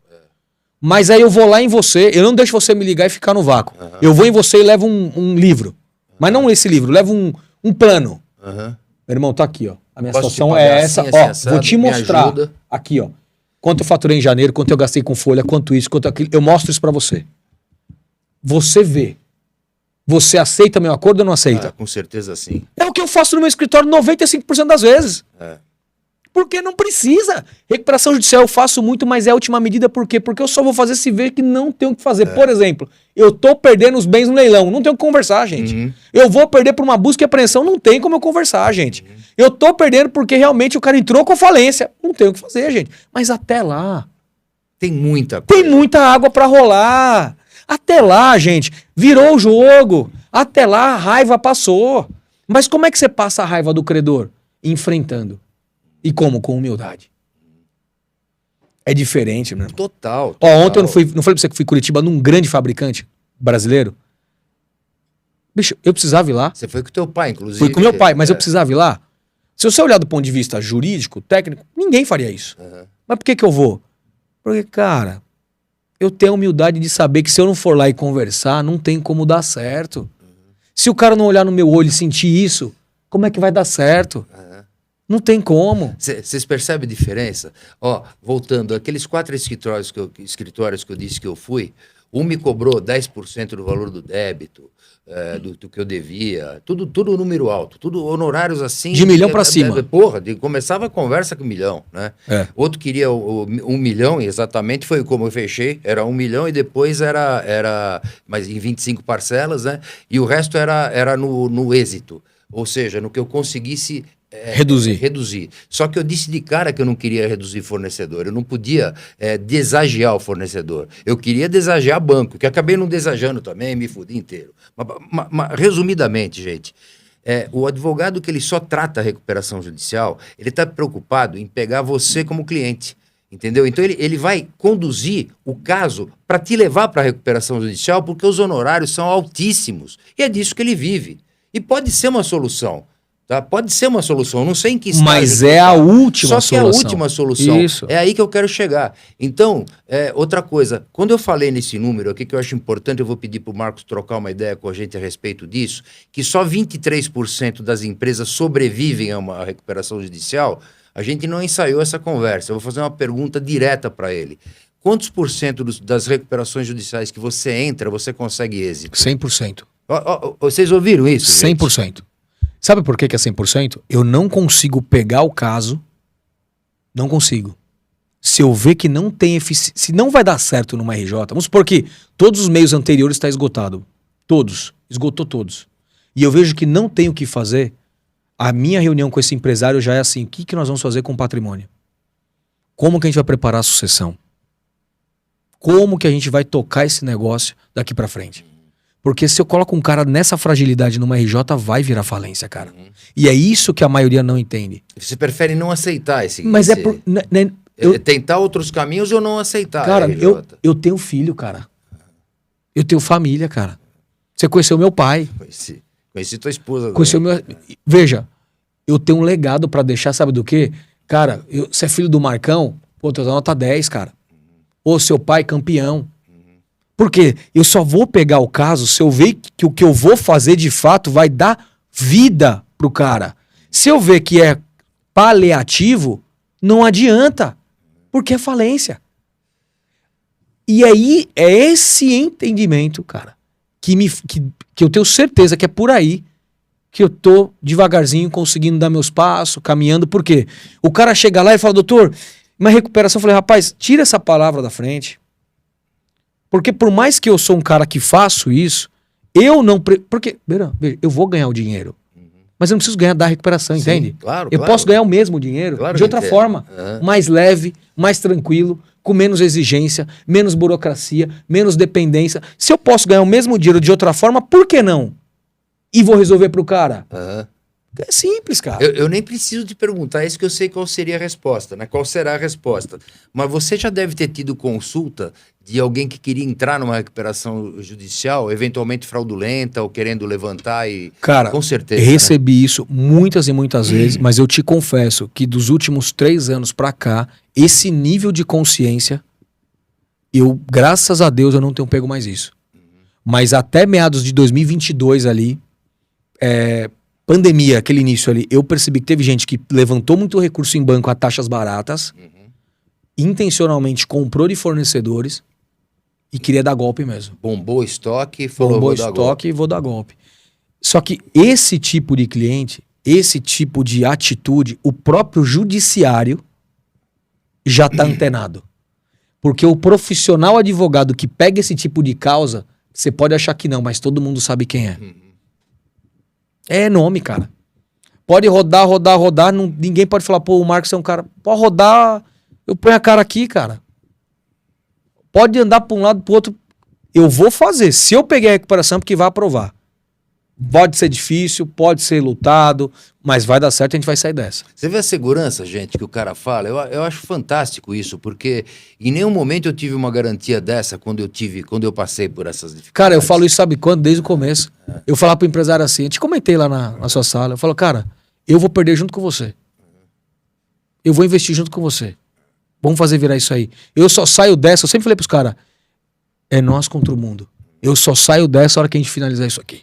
Mas aí eu vou lá em você, eu não deixo você me ligar e ficar no vácuo. Eu vou em você e levo um livro. Mas não esse livro, levo um plano. Meu irmão, tá aqui, ó. A minha situação é essa. Assim, ó, assado, vou te mostrar. Aqui, ó. Quanto eu faturei em janeiro, quanto eu gastei com folha, quanto isso, quanto aquilo. Eu mostro isso pra você. Você vê. Você aceita meu acordo ou não aceita? Com certeza sim. É o que eu faço no meu escritório 95% das vezes. Porque não precisa. Recuperação judicial eu faço muito, mas é a última medida. Por quê? Porque eu só vou fazer se ver que não tenho o que fazer. Por exemplo, eu tô perdendo os bens no leilão. Não tenho o que conversar, gente. Eu vou perder por uma busca e apreensão. Não tem como eu conversar, gente. Eu tô perdendo porque realmente o cara entrou com falência. Não tenho o que fazer, gente. Mas até lá... Tem muita coisa. Tem muita água pra rolar. Até lá, gente, virou o jogo. Até lá a raiva passou. Mas como é que você passa a raiva do credor? Enfrentando. E como? Com humildade. É diferente, meu irmão. Total. Ó, ontem eu não falei pra você que fui em Curitiba num grande fabricante brasileiro? Bicho, eu precisava ir lá. Você foi com o teu pai, inclusive. Fui com meu pai, mas eu precisava ir lá. Se você olhar do ponto de vista jurídico, técnico, ninguém faria isso. Mas por que eu vou? Porque, cara... Eu tenho a humildade de saber que se eu não for lá e conversar, não tem como dar certo. Se o cara não olhar no meu olho e sentir isso, como é que vai dar certo? Não tem como. Vocês percebem a diferença? Ó, voltando, aqueles 4 escritórios que eu disse que eu fui, um me cobrou 10% do valor do débito, do que eu devia, tudo número alto, tudo honorários assim. De milhão pra cima. Porra, começava a conversa com 1 milhão, né? Outro queria 1 milhão, exatamente, foi como eu fechei, era 1 milhão e depois era mas em 25 parcelas, né? E o resto era no êxito, ou seja, no que eu conseguisse reduzir. Só que eu disse de cara que eu não queria reduzir fornecedor. Eu não podia desagiar o fornecedor. Eu queria desagiar banco, que acabei não desajando também, me fudi inteiro. Mas, resumidamente, gente, o advogado que ele só trata a recuperação judicial, ele está preocupado em pegar você como cliente. Entendeu? Então ele vai conduzir o caso para te levar para a recuperação judicial, porque os honorários são altíssimos. E é disso que ele vive. E pode ser uma solução. Tá? Pode ser uma solução, não sei em que estágio. Mas é a última solução. Só que é a última solução. Isso. É aí que eu quero chegar. Então, outra coisa, quando eu falei nesse número aqui, que eu acho importante, eu vou pedir para o Marcos trocar uma ideia com a gente a respeito disso, que só 23% das empresas sobrevivem a uma recuperação judicial, a gente não ensaiou essa conversa. Eu vou fazer uma pergunta direta para ele. Quantos por cento das recuperações judiciais que você entra, você consegue êxito? 100%. Vocês ouviram isso? 100%. Gente? Sabe por que é 100%? Eu não consigo pegar o caso, não consigo. Se eu ver que não tem eficiência, se não vai dar certo numa RJ, vamos supor que todos os meios anteriores estão esgotados. Todos. Esgotou todos. E eu vejo que não tem o que fazer, a minha reunião com esse empresário já é assim, o que nós vamos fazer com o patrimônio? Como que a gente vai preparar a sucessão? Como que a gente vai tocar esse negócio daqui pra frente? Porque se eu coloco um cara nessa fragilidade numa RJ, vai virar falência, cara. E é isso que a maioria não entende. Você prefere não aceitar esse... Mas é por... tentar outros caminhos ou não aceitar? Cara, eu tenho filho, cara. Eu tenho família, cara. Você conheceu meu pai. Conheci tua esposa. Conheceu meu... Veja, eu tenho um legado pra deixar, sabe do quê? Cara, você é filho do Marcão, pô, tu dá nota 10, cara. Ô, seu pai campeão. Porque eu só vou pegar o caso se eu ver que o que eu vou fazer de fato vai dar vida pro cara. Se eu ver que é paliativo, não adianta. Porque é falência. E aí é esse entendimento, cara, que eu tenho certeza que é por aí que eu tô devagarzinho conseguindo dar meus passos, caminhando. Por quê? O cara chega lá e fala, doutor, uma recuperação. Eu falei, rapaz, tira essa palavra da frente. Porque por mais que eu sou um cara que faço isso, eu não... Porque, veja, eu vou ganhar o dinheiro. Mas eu não preciso ganhar da recuperação, entende? Claro, eu posso ganhar o mesmo dinheiro de outra forma. Mais leve, mais tranquilo, com menos exigência, menos burocracia, menos dependência. Se eu posso ganhar o mesmo dinheiro de outra forma, por que não? E vou resolver pro cara. É simples, cara. Eu nem preciso te perguntar, é isso que eu sei qual seria a resposta, né? Qual será a resposta? Mas você já deve ter tido consulta de alguém que queria entrar numa recuperação judicial, eventualmente fraudulenta ou querendo levantar e... Cara, com certeza, recebi isso muitas e muitas vezes, mas eu te confesso que dos últimos 3 anos pra cá, esse nível de consciência, eu, graças a Deus, eu não tenho pego mais isso. Mas até meados de 2022 ali, pandemia, aquele início ali, eu percebi que teve gente que levantou muito recurso em banco a taxas baratas, intencionalmente comprou de fornecedores e queria dar golpe mesmo. Bombou o estoque, falou, Bombou vou dar estoque golpe. e vou dar golpe. Só que esse tipo de cliente, esse tipo de atitude, o próprio judiciário já está antenado. Porque o profissional advogado que pega esse tipo de causa, você pode achar que não, mas todo mundo sabe quem é. É nome, cara. Pode rodar, ninguém pode falar, pô, o Marcos é um cara... Pode rodar, eu ponho a cara aqui, cara. Pode andar para um lado, para o outro. Eu vou fazer. Se eu peguei a recuperação, porque vai aprovar. Pode ser difícil, pode ser lutado, mas vai dar certo e a gente vai sair dessa. Você vê a segurança, gente, que o cara fala? Eu acho fantástico isso, porque em nenhum momento eu tive uma garantia dessa quando eu passei por essas dificuldades. Cara, eu falo isso, sabe quando? Desde o começo. Eu falava pro empresário assim, eu te comentei lá na sua sala, eu falo, cara, eu vou perder junto com você. Eu vou investir junto com você. Vamos fazer virar isso aí. Eu só saio dessa, eu sempre falei pros caras, é nós contra o mundo. Eu só saio dessa hora que a gente finalizar isso aqui.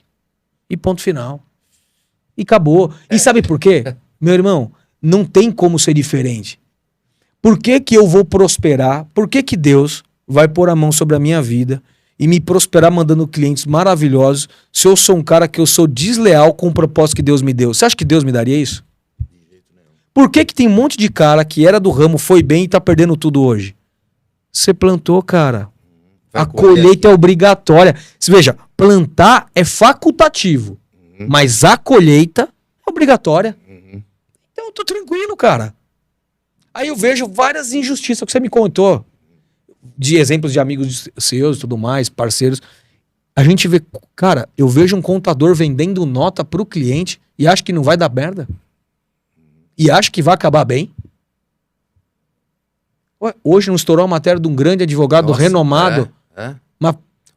E ponto final. E acabou. E sabe por quê? Meu irmão, não tem como ser diferente. Por que que eu vou prosperar? Por que que Deus vai pôr a mão sobre a minha vida e me prosperar mandando clientes maravilhosos se eu sou um cara que eu sou desleal com o propósito que Deus me deu? Você acha que Deus me daria isso? Por que que tem um monte de cara que era do ramo, foi bem e tá perdendo tudo hoje? Você plantou, cara. A colheita é obrigatória. Veja, plantar é facultativo, mas a colheita é obrigatória. Então eu tô tranquilo, cara. Aí eu vejo várias injustiças que você me contou, de exemplos de amigos seus e tudo mais, parceiros. A gente vê, cara, eu vejo um contador vendendo nota pro cliente e acha que não vai dar merda. E acha que vai acabar bem. Ué, hoje não estourou a matéria de um grande advogado renomado.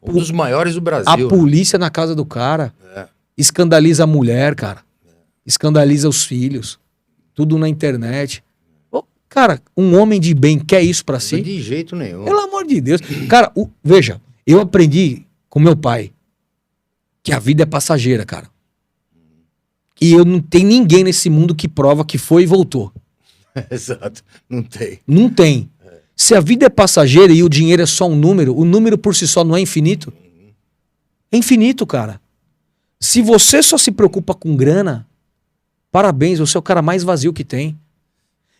Um dos maiores do Brasil. A polícia na casa do cara escandaliza a mulher, cara. Escandaliza os filhos. Tudo na internet. Cara, um homem de bem quer isso pra si? De jeito nenhum. Pelo amor de Deus. Cara, veja, eu aprendi com meu pai que a vida é passageira, cara. E eu não tem ninguém nesse mundo que prova que foi e voltou. Exato. Não tem. Não tem. Se a vida é passageira e o dinheiro é só um número, o número por si só não é infinito? É infinito, cara. Se você só se preocupa com grana, parabéns, você é o cara mais vazio que tem.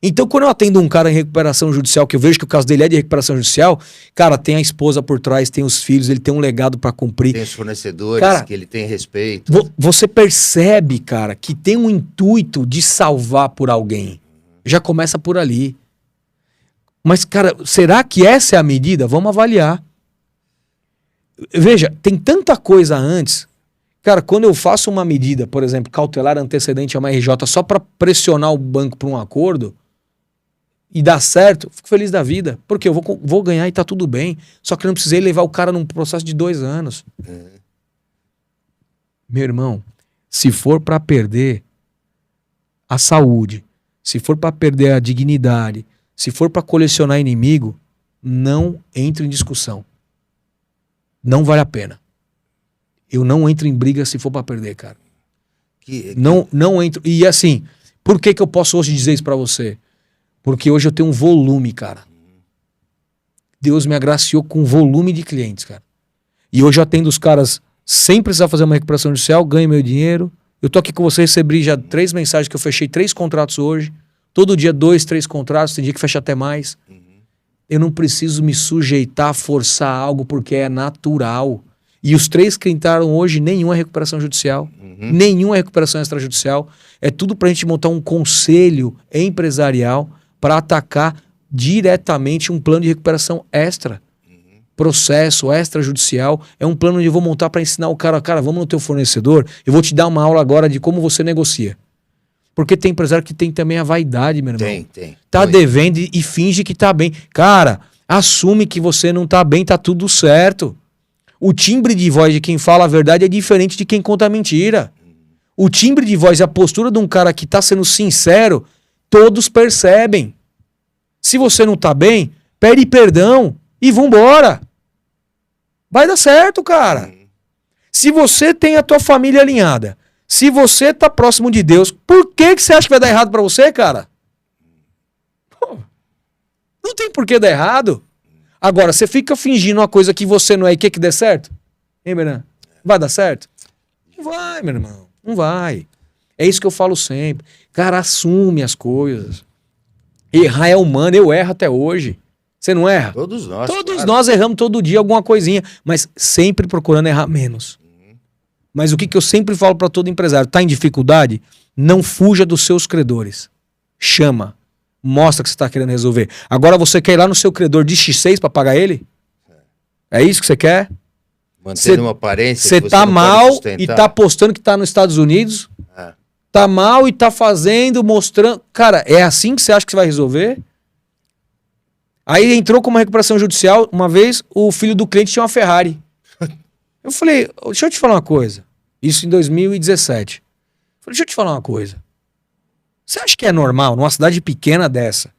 Então, quando eu atendo um cara em recuperação judicial, que eu vejo que o caso dele é de recuperação judicial, cara, tem a esposa por trás, tem os filhos, ele tem um legado pra cumprir. Tem os fornecedores, cara, que ele tem respeito. Você percebe, cara, que tem um intuito de salvar por alguém. Já começa por ali. Mas, cara, será que essa é a medida? Vamos avaliar. Veja, tem tanta coisa antes. Cara, quando eu faço uma medida, por exemplo, cautelar antecedente a uma RJ só para pressionar o banco para um acordo e dar certo, fico feliz da vida. Porque eu vou ganhar e tá tudo bem. Só que eu não precisei levar o cara num processo de 2 anos. Meu irmão, se for para perder a saúde, se for para perder a dignidade, se for para colecionar inimigo, não entre em discussão. Não vale a pena. Eu não entro em briga se for para perder, cara. Não entro. E assim, por que eu posso hoje dizer isso para você? Porque hoje eu tenho um volume, cara. Deus me agraciou com um volume de clientes, cara. E hoje eu atendo os caras sem precisar fazer uma recuperação judicial, ganho meu dinheiro, Eu tô aqui com você, recebi já 3 mensagens que eu fechei 3 contratos hoje. Todo dia 2, 3 contratos, tem dia que fecha até mais. Eu não preciso me sujeitar a forçar algo porque é natural. E os 3 que entraram hoje, nenhum é recuperação judicial. Nenhum é recuperação extrajudicial. É tudo pra gente montar um conselho empresarial para atacar diretamente um plano de recuperação extra. Processo extrajudicial é um plano onde eu vou montar para ensinar o cara, vamos no teu fornecedor, eu vou te dar uma aula agora de como você negocia. Porque tem empresário que tem também a vaidade, meu irmão. Tem. Tá devendo e finge que tá bem. Cara, assume que você não tá bem, tá tudo certo. O timbre de voz de quem fala a verdade é diferente de quem conta a mentira. O timbre de voz e a postura de um cara que tá sendo sincero, todos percebem. Se você não tá bem, pede perdão e vambora. Vai dar certo, cara. Se você tem a tua família alinhada, se você tá próximo de Deus, por que você acha que vai dar errado pra você, cara? Pô, não tem por que dar errado. Agora, você fica fingindo uma coisa que você não é e quer que dê certo? Hein, Benan? Vai dar certo? Não vai, meu irmão. Não vai. É isso que eu falo sempre. Cara, assume as coisas. Errar é humano, eu erro até hoje. Você não erra? Todos nós. Todos nós erramos todo dia alguma coisinha, mas sempre procurando errar menos. Mas o que eu sempre falo para todo empresário, tá em dificuldade? Não fuja dos seus credores. Chama. Mostra que você está querendo resolver. Agora você quer ir lá no seu credor de X6 para pagar ele? É isso que você quer? Mantendo uma aparência. Você tá mal e tá postando que tá nos Estados Unidos? Tá mal e tá fazendo, mostrando. Cara, é assim que você acha que você vai resolver? Aí entrou com uma recuperação judicial. Uma vez, o filho do cliente tinha uma Ferrari. Eu falei, deixa eu te falar uma coisa. Isso em 2017. Falei, deixa eu te falar uma coisa. Você acha que é normal, numa cidade pequena dessa,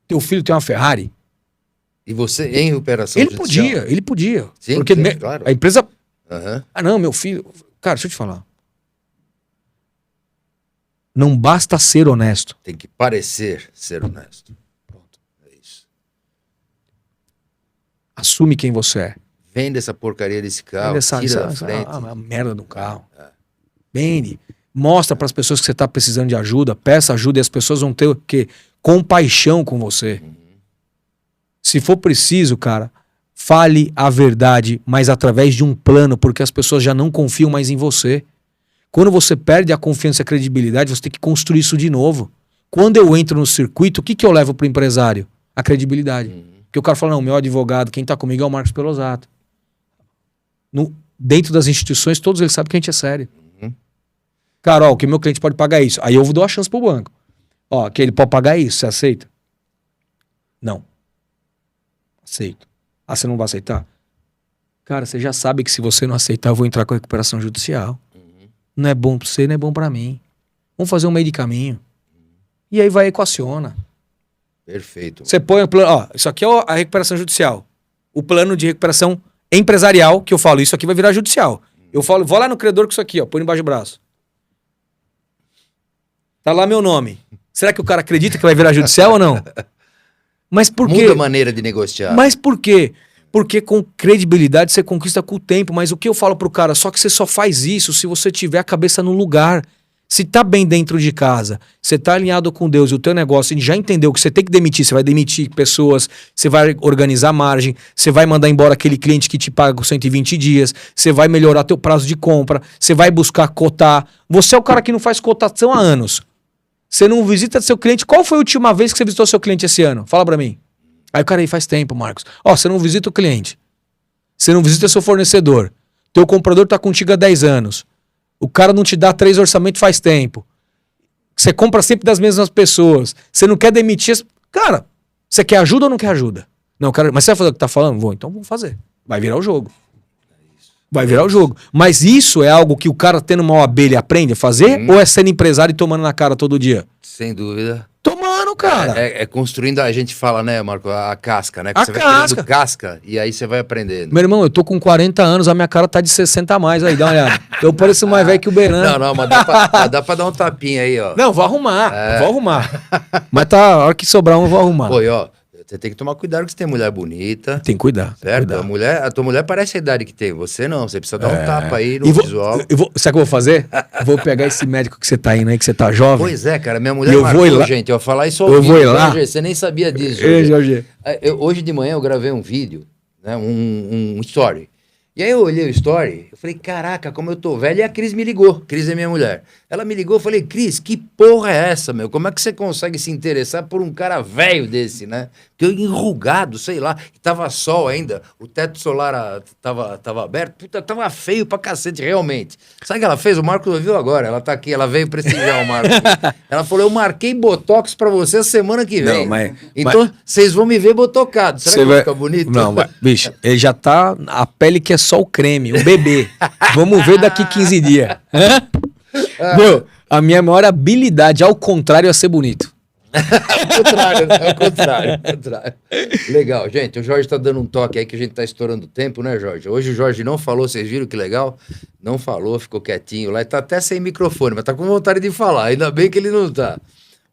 teu filho ter uma Ferrari? E você em recuperação judicial? Ele podia. Sim, porque claro. A empresa... Ah, não, meu filho... Cara, deixa eu te falar. Não basta ser honesto. Tem que parecer ser honesto. Pronto. É isso. Assume quem você é. Vende essa porcaria desse carro, tira da frente. A merda do carro. Vende. Mostra para as pessoas que você está precisando de ajuda, peça ajuda e as pessoas vão ter o quê? Compaixão com você. Se for preciso, cara, fale a verdade, mas através de um plano, porque as pessoas já não confiam mais em você. Quando você perde a confiança e a credibilidade, você tem que construir isso de novo. Quando eu entro no circuito, o que eu levo para o empresário? A credibilidade. Porque o cara fala, não, meu advogado, quem está comigo é o Marcos Pelosato. Dentro das instituições, todos eles sabem que a gente é sério. Cara, ó, o que meu cliente pode pagar é isso. Aí eu dou a chance pro banco. Ó, que ele pode pagar isso, você aceita? Não. Aceito. Ah, você não vai aceitar? Cara, você já sabe que se você não aceitar, eu vou entrar com a recuperação judicial. Não é bom pra você, não é bom pra mim. Vamos fazer um meio de caminho. E aí vai equaciona. Perfeito. Você põe o plano, ó, isso aqui é a recuperação judicial. O plano de recuperação empresarial, que eu falo, isso aqui vai virar judicial. Eu falo, vou lá no credor com isso aqui, ó, põe embaixo do braço. Tá lá meu nome. Será que o cara acredita que vai virar judicial ou não? Mas por quê? Muda a maneira de negociar. Mas por quê? Porque com credibilidade você conquista com o tempo. Mas o que eu falo pro cara? Só que você só faz isso se você tiver a cabeça no lugar. Se tá bem dentro de casa, você tá alinhado com Deus e o teu negócio, e já entendeu que você tem que demitir, você vai demitir pessoas, você vai organizar a margem, você vai mandar embora aquele cliente que te paga com 120 dias, você vai melhorar teu prazo de compra, você vai buscar cotar. Você é o cara que não faz cotação há anos. Você não visita seu cliente. Qual foi a última vez que você visitou seu cliente esse ano? Fala pra mim. Aí o cara aí faz tempo, Marcos. Ó, você não visita o cliente. Você não visita seu fornecedor. Teu comprador tá contigo há 10 anos. O cara não te dá 3 orçamentos faz tempo. Você compra sempre das mesmas pessoas. Você não quer demitir. Cara, você quer ajuda ou não quer ajuda? Não, cara, mas você vai fazer o que tá falando? Vou, então vamos fazer. Vai virar o jogo. Vai virar o jogo. Mas isso é algo que o cara tendo uma OAB ele aprende a fazer? Ou é sendo empresário e tomando na cara todo dia? Sem dúvida. Tomando, cara. É construindo, a gente fala, né, Marco, a casca, né? Que A você casca. vai criando casca e aí você vai aprendendo. Meu irmão, eu tô com 40 anos, a minha cara tá de 60 a mais aí, dá uma olhada. Eu pareço mais velho que o Beran. Não, mas dá pra dar um tapinha aí, ó. Não, vou arrumar, vou arrumar. Mas tá, a hora que sobrar um, eu vou arrumar. Pô, e ó, Você tem que tomar cuidado que você tem mulher bonita. Tem que cuidar. Certo? Tem que cuidar. A tua mulher parece a idade que tem. Você não. Você precisa dar um tapa aí no E visual. sabe o que eu vou fazer? Vou pegar esse médico que você tá indo aí, que você tá jovem. Pois é, cara. Minha mulher eu marcou, vou ir lá. gente. Eu vou falar isso ao Eu vivo. vou ir lá. Jorge, você nem sabia disso, Ei, Jorge. Jorge. Hoje de manhã eu gravei um vídeo, né, um story. E aí eu olhei o story, eu falei, caraca, como eu tô velho. E a Cris me ligou. Cris é minha mulher. Ela me ligou, eu falei, Cris, que porra é essa, meu? Como é que você consegue se interessar por um cara velho desse, né? Que enrugado, sei lá. E tava sol ainda, o teto solar tava aberto. Puta, tava feio pra cacete, realmente. Sabe o que ela fez? O Marcos ouviu agora. Ela tá aqui, ela veio prestigiar o Marcos. Ela falou, eu marquei Botox pra você a semana que vem. Não, então, vocês vão me ver botocado. Será que vai ficar bonito? Não, bicho, ele já tá... A pele que é só o creme, o bebê. Vamos ver daqui 15 dias. Meu, a minha maior habilidade, ao contrário, é ser bonito. Ao contrário. Legal, gente. O Jorge tá dando um toque aí que a gente tá estourando o tempo, né, Jorge? Hoje o Jorge não falou, vocês viram que legal? Não falou, ficou quietinho lá. Tá até sem microfone, mas tá com vontade de falar. Ainda bem que ele não tá.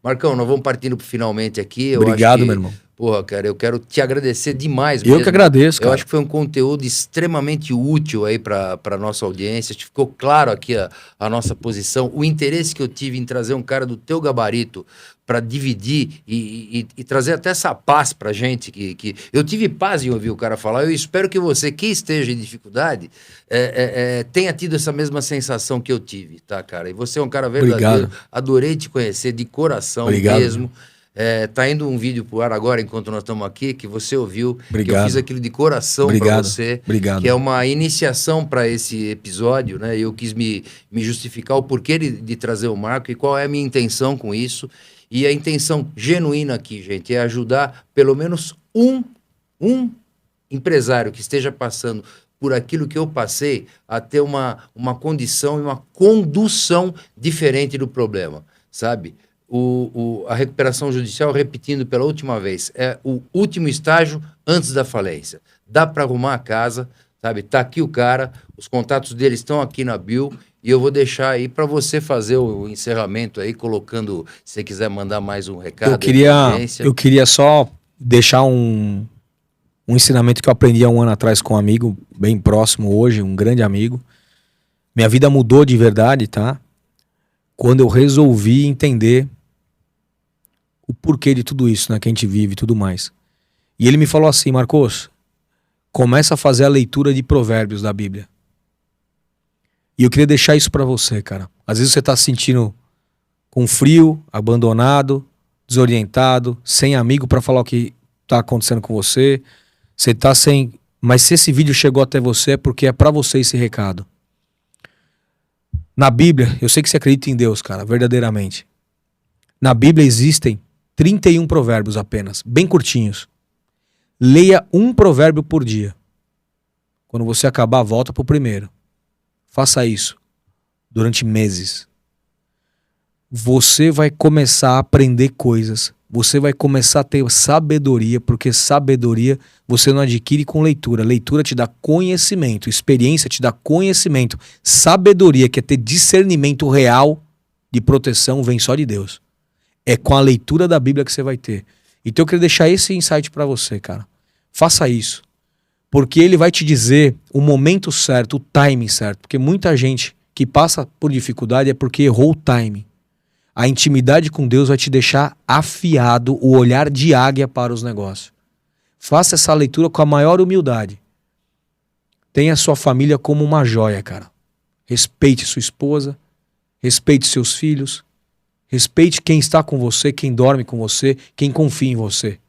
Marcão, nós vamos partindo pro finalmente aqui. Obrigado, meu irmão. Porra, cara, eu quero te agradecer demais mesmo. Eu que agradeço, cara. Eu acho que foi um conteúdo extremamente útil aí pra nossa audiência. Ficou claro aqui a nossa posição, o interesse que eu tive em trazer um cara do teu gabarito para dividir e trazer até essa paz pra gente. Que eu tive paz em ouvir o cara falar. Eu espero que você, que esteja em dificuldade, tenha tido essa mesma sensação que eu tive, tá, cara? E você é um cara verdadeiro. Obrigado. Adorei te conhecer de coração. Obrigado. Mesmo. Tá indo um vídeo pro ar agora, enquanto nós estamos aqui, que você ouviu. Obrigado. Que eu fiz aquilo de coração para você. Obrigado. Que é uma iniciação para esse episódio, né? Eu quis me justificar o porquê de trazer o Marco e qual é a minha intenção com isso. E a intenção genuína aqui, gente, é ajudar pelo menos um empresário que esteja passando por aquilo que eu passei a ter uma condição e uma condução diferente do problema, sabe? A recuperação judicial, repetindo pela última vez, é o último estágio antes da falência. Dá para arrumar a casa, sabe? Tá aqui o cara, os contatos dele estão aqui na bio, e eu vou deixar aí para você fazer o encerramento aí, colocando, se você quiser mandar mais um recado. Eu queria só deixar um ensinamento que eu aprendi há um ano atrás com um amigo bem próximo hoje, um grande amigo. Minha vida mudou de verdade, tá? Quando eu resolvi entender o porquê de tudo isso, né, que a gente vive e tudo mais. E ele me falou assim, Marcos, começa a fazer a leitura de Provérbios da Bíblia. E eu queria deixar isso pra você, cara. Às vezes você tá se sentindo com frio, abandonado, desorientado, sem amigo pra falar o que tá acontecendo com você. Você tá sem... Mas se esse vídeo chegou até você é porque é pra você esse recado. Na Bíblia, eu sei que você acredita em Deus, cara, verdadeiramente. Na Bíblia existem 31 provérbios apenas, bem curtinhos. Leia um provérbio por dia. Quando você acabar, volta pro primeiro. Faça isso durante meses. Você vai começar a aprender coisas. Você vai começar a ter sabedoria, porque sabedoria você não adquire com leitura. Leitura te dá conhecimento, experiência te dá conhecimento. Sabedoria, que é ter discernimento real de proteção, vem só de Deus. É com a leitura da Bíblia que você vai ter. Então eu queria deixar esse insight pra você, cara. Faça isso. Porque ele vai te dizer o momento certo, o timing certo. Porque muita gente que passa por dificuldade é porque errou o timing. A intimidade com Deus vai te deixar afiado, o olhar de águia para os negócios. Faça essa leitura com a maior humildade. Tenha sua família como uma joia, cara. Respeite sua esposa, respeite seus filhos, respeite quem está com você, quem dorme com você, quem confia em você.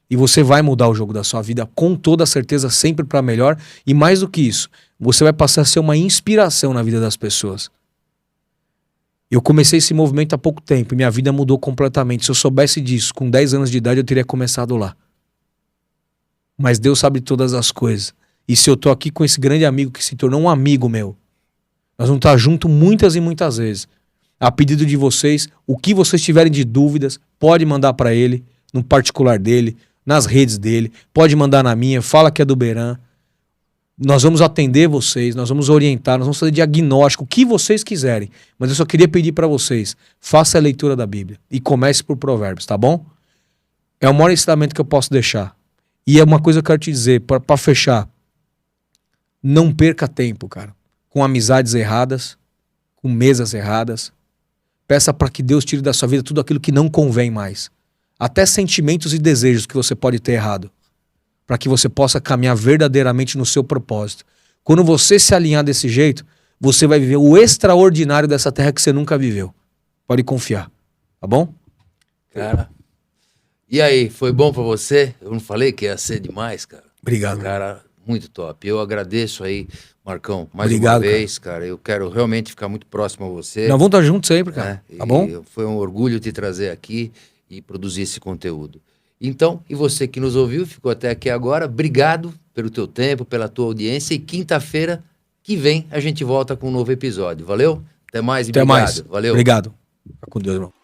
E você vai mudar o jogo da sua vida com toda certeza, sempre para melhor. E mais do que isso, você vai passar a ser uma inspiração na vida das pessoas. Eu comecei esse movimento há pouco tempo e minha vida mudou completamente. Se eu soubesse disso, com 10 anos de idade, eu teria começado lá. Mas Deus sabe todas as coisas. E se eu tô aqui com esse grande amigo que se tornou um amigo meu, nós vamos estar juntos muitas e muitas vezes. A pedido de vocês, o que vocês tiverem de dúvidas, pode mandar para ele, no particular dele, nas redes dele, pode mandar na minha, fala que é do Beran. Nós vamos atender vocês, nós vamos orientar, nós vamos fazer diagnóstico, o que vocês quiserem. Mas eu só queria pedir para vocês, faça a leitura da Bíblia e comece por Provérbios, tá bom? É o maior ensinamento que eu posso deixar. E é uma coisa que eu quero te dizer, pra fechar. Não perca tempo, cara. Com amizades erradas, com mesas erradas. Peça para que Deus tire da sua vida tudo aquilo que não convém mais. Até sentimentos e desejos que você pode ter errado. Para que você possa caminhar verdadeiramente no seu propósito. Quando você se alinhar desse jeito, você vai viver o extraordinário dessa terra que você nunca viveu. Pode confiar. Tá bom? Cara. E aí, foi bom pra você? Eu não falei que ia ser demais, cara? Obrigado. Cara, muito top. Eu agradeço aí, Marcão, mais Obrigado, uma vez, cara. Eu quero realmente ficar muito próximo a você. Nós vamos estar juntos sempre, cara. Né? Tá bom? Foi um orgulho te trazer aqui e produzir esse conteúdo. Então, e você que nos ouviu, ficou até aqui agora, obrigado pelo teu tempo, pela tua audiência, e quinta-feira que vem a gente volta com um novo episódio. Valeu? Até mais e Até obrigado. mais. Valeu. Obrigado. Fica com Deus, irmão.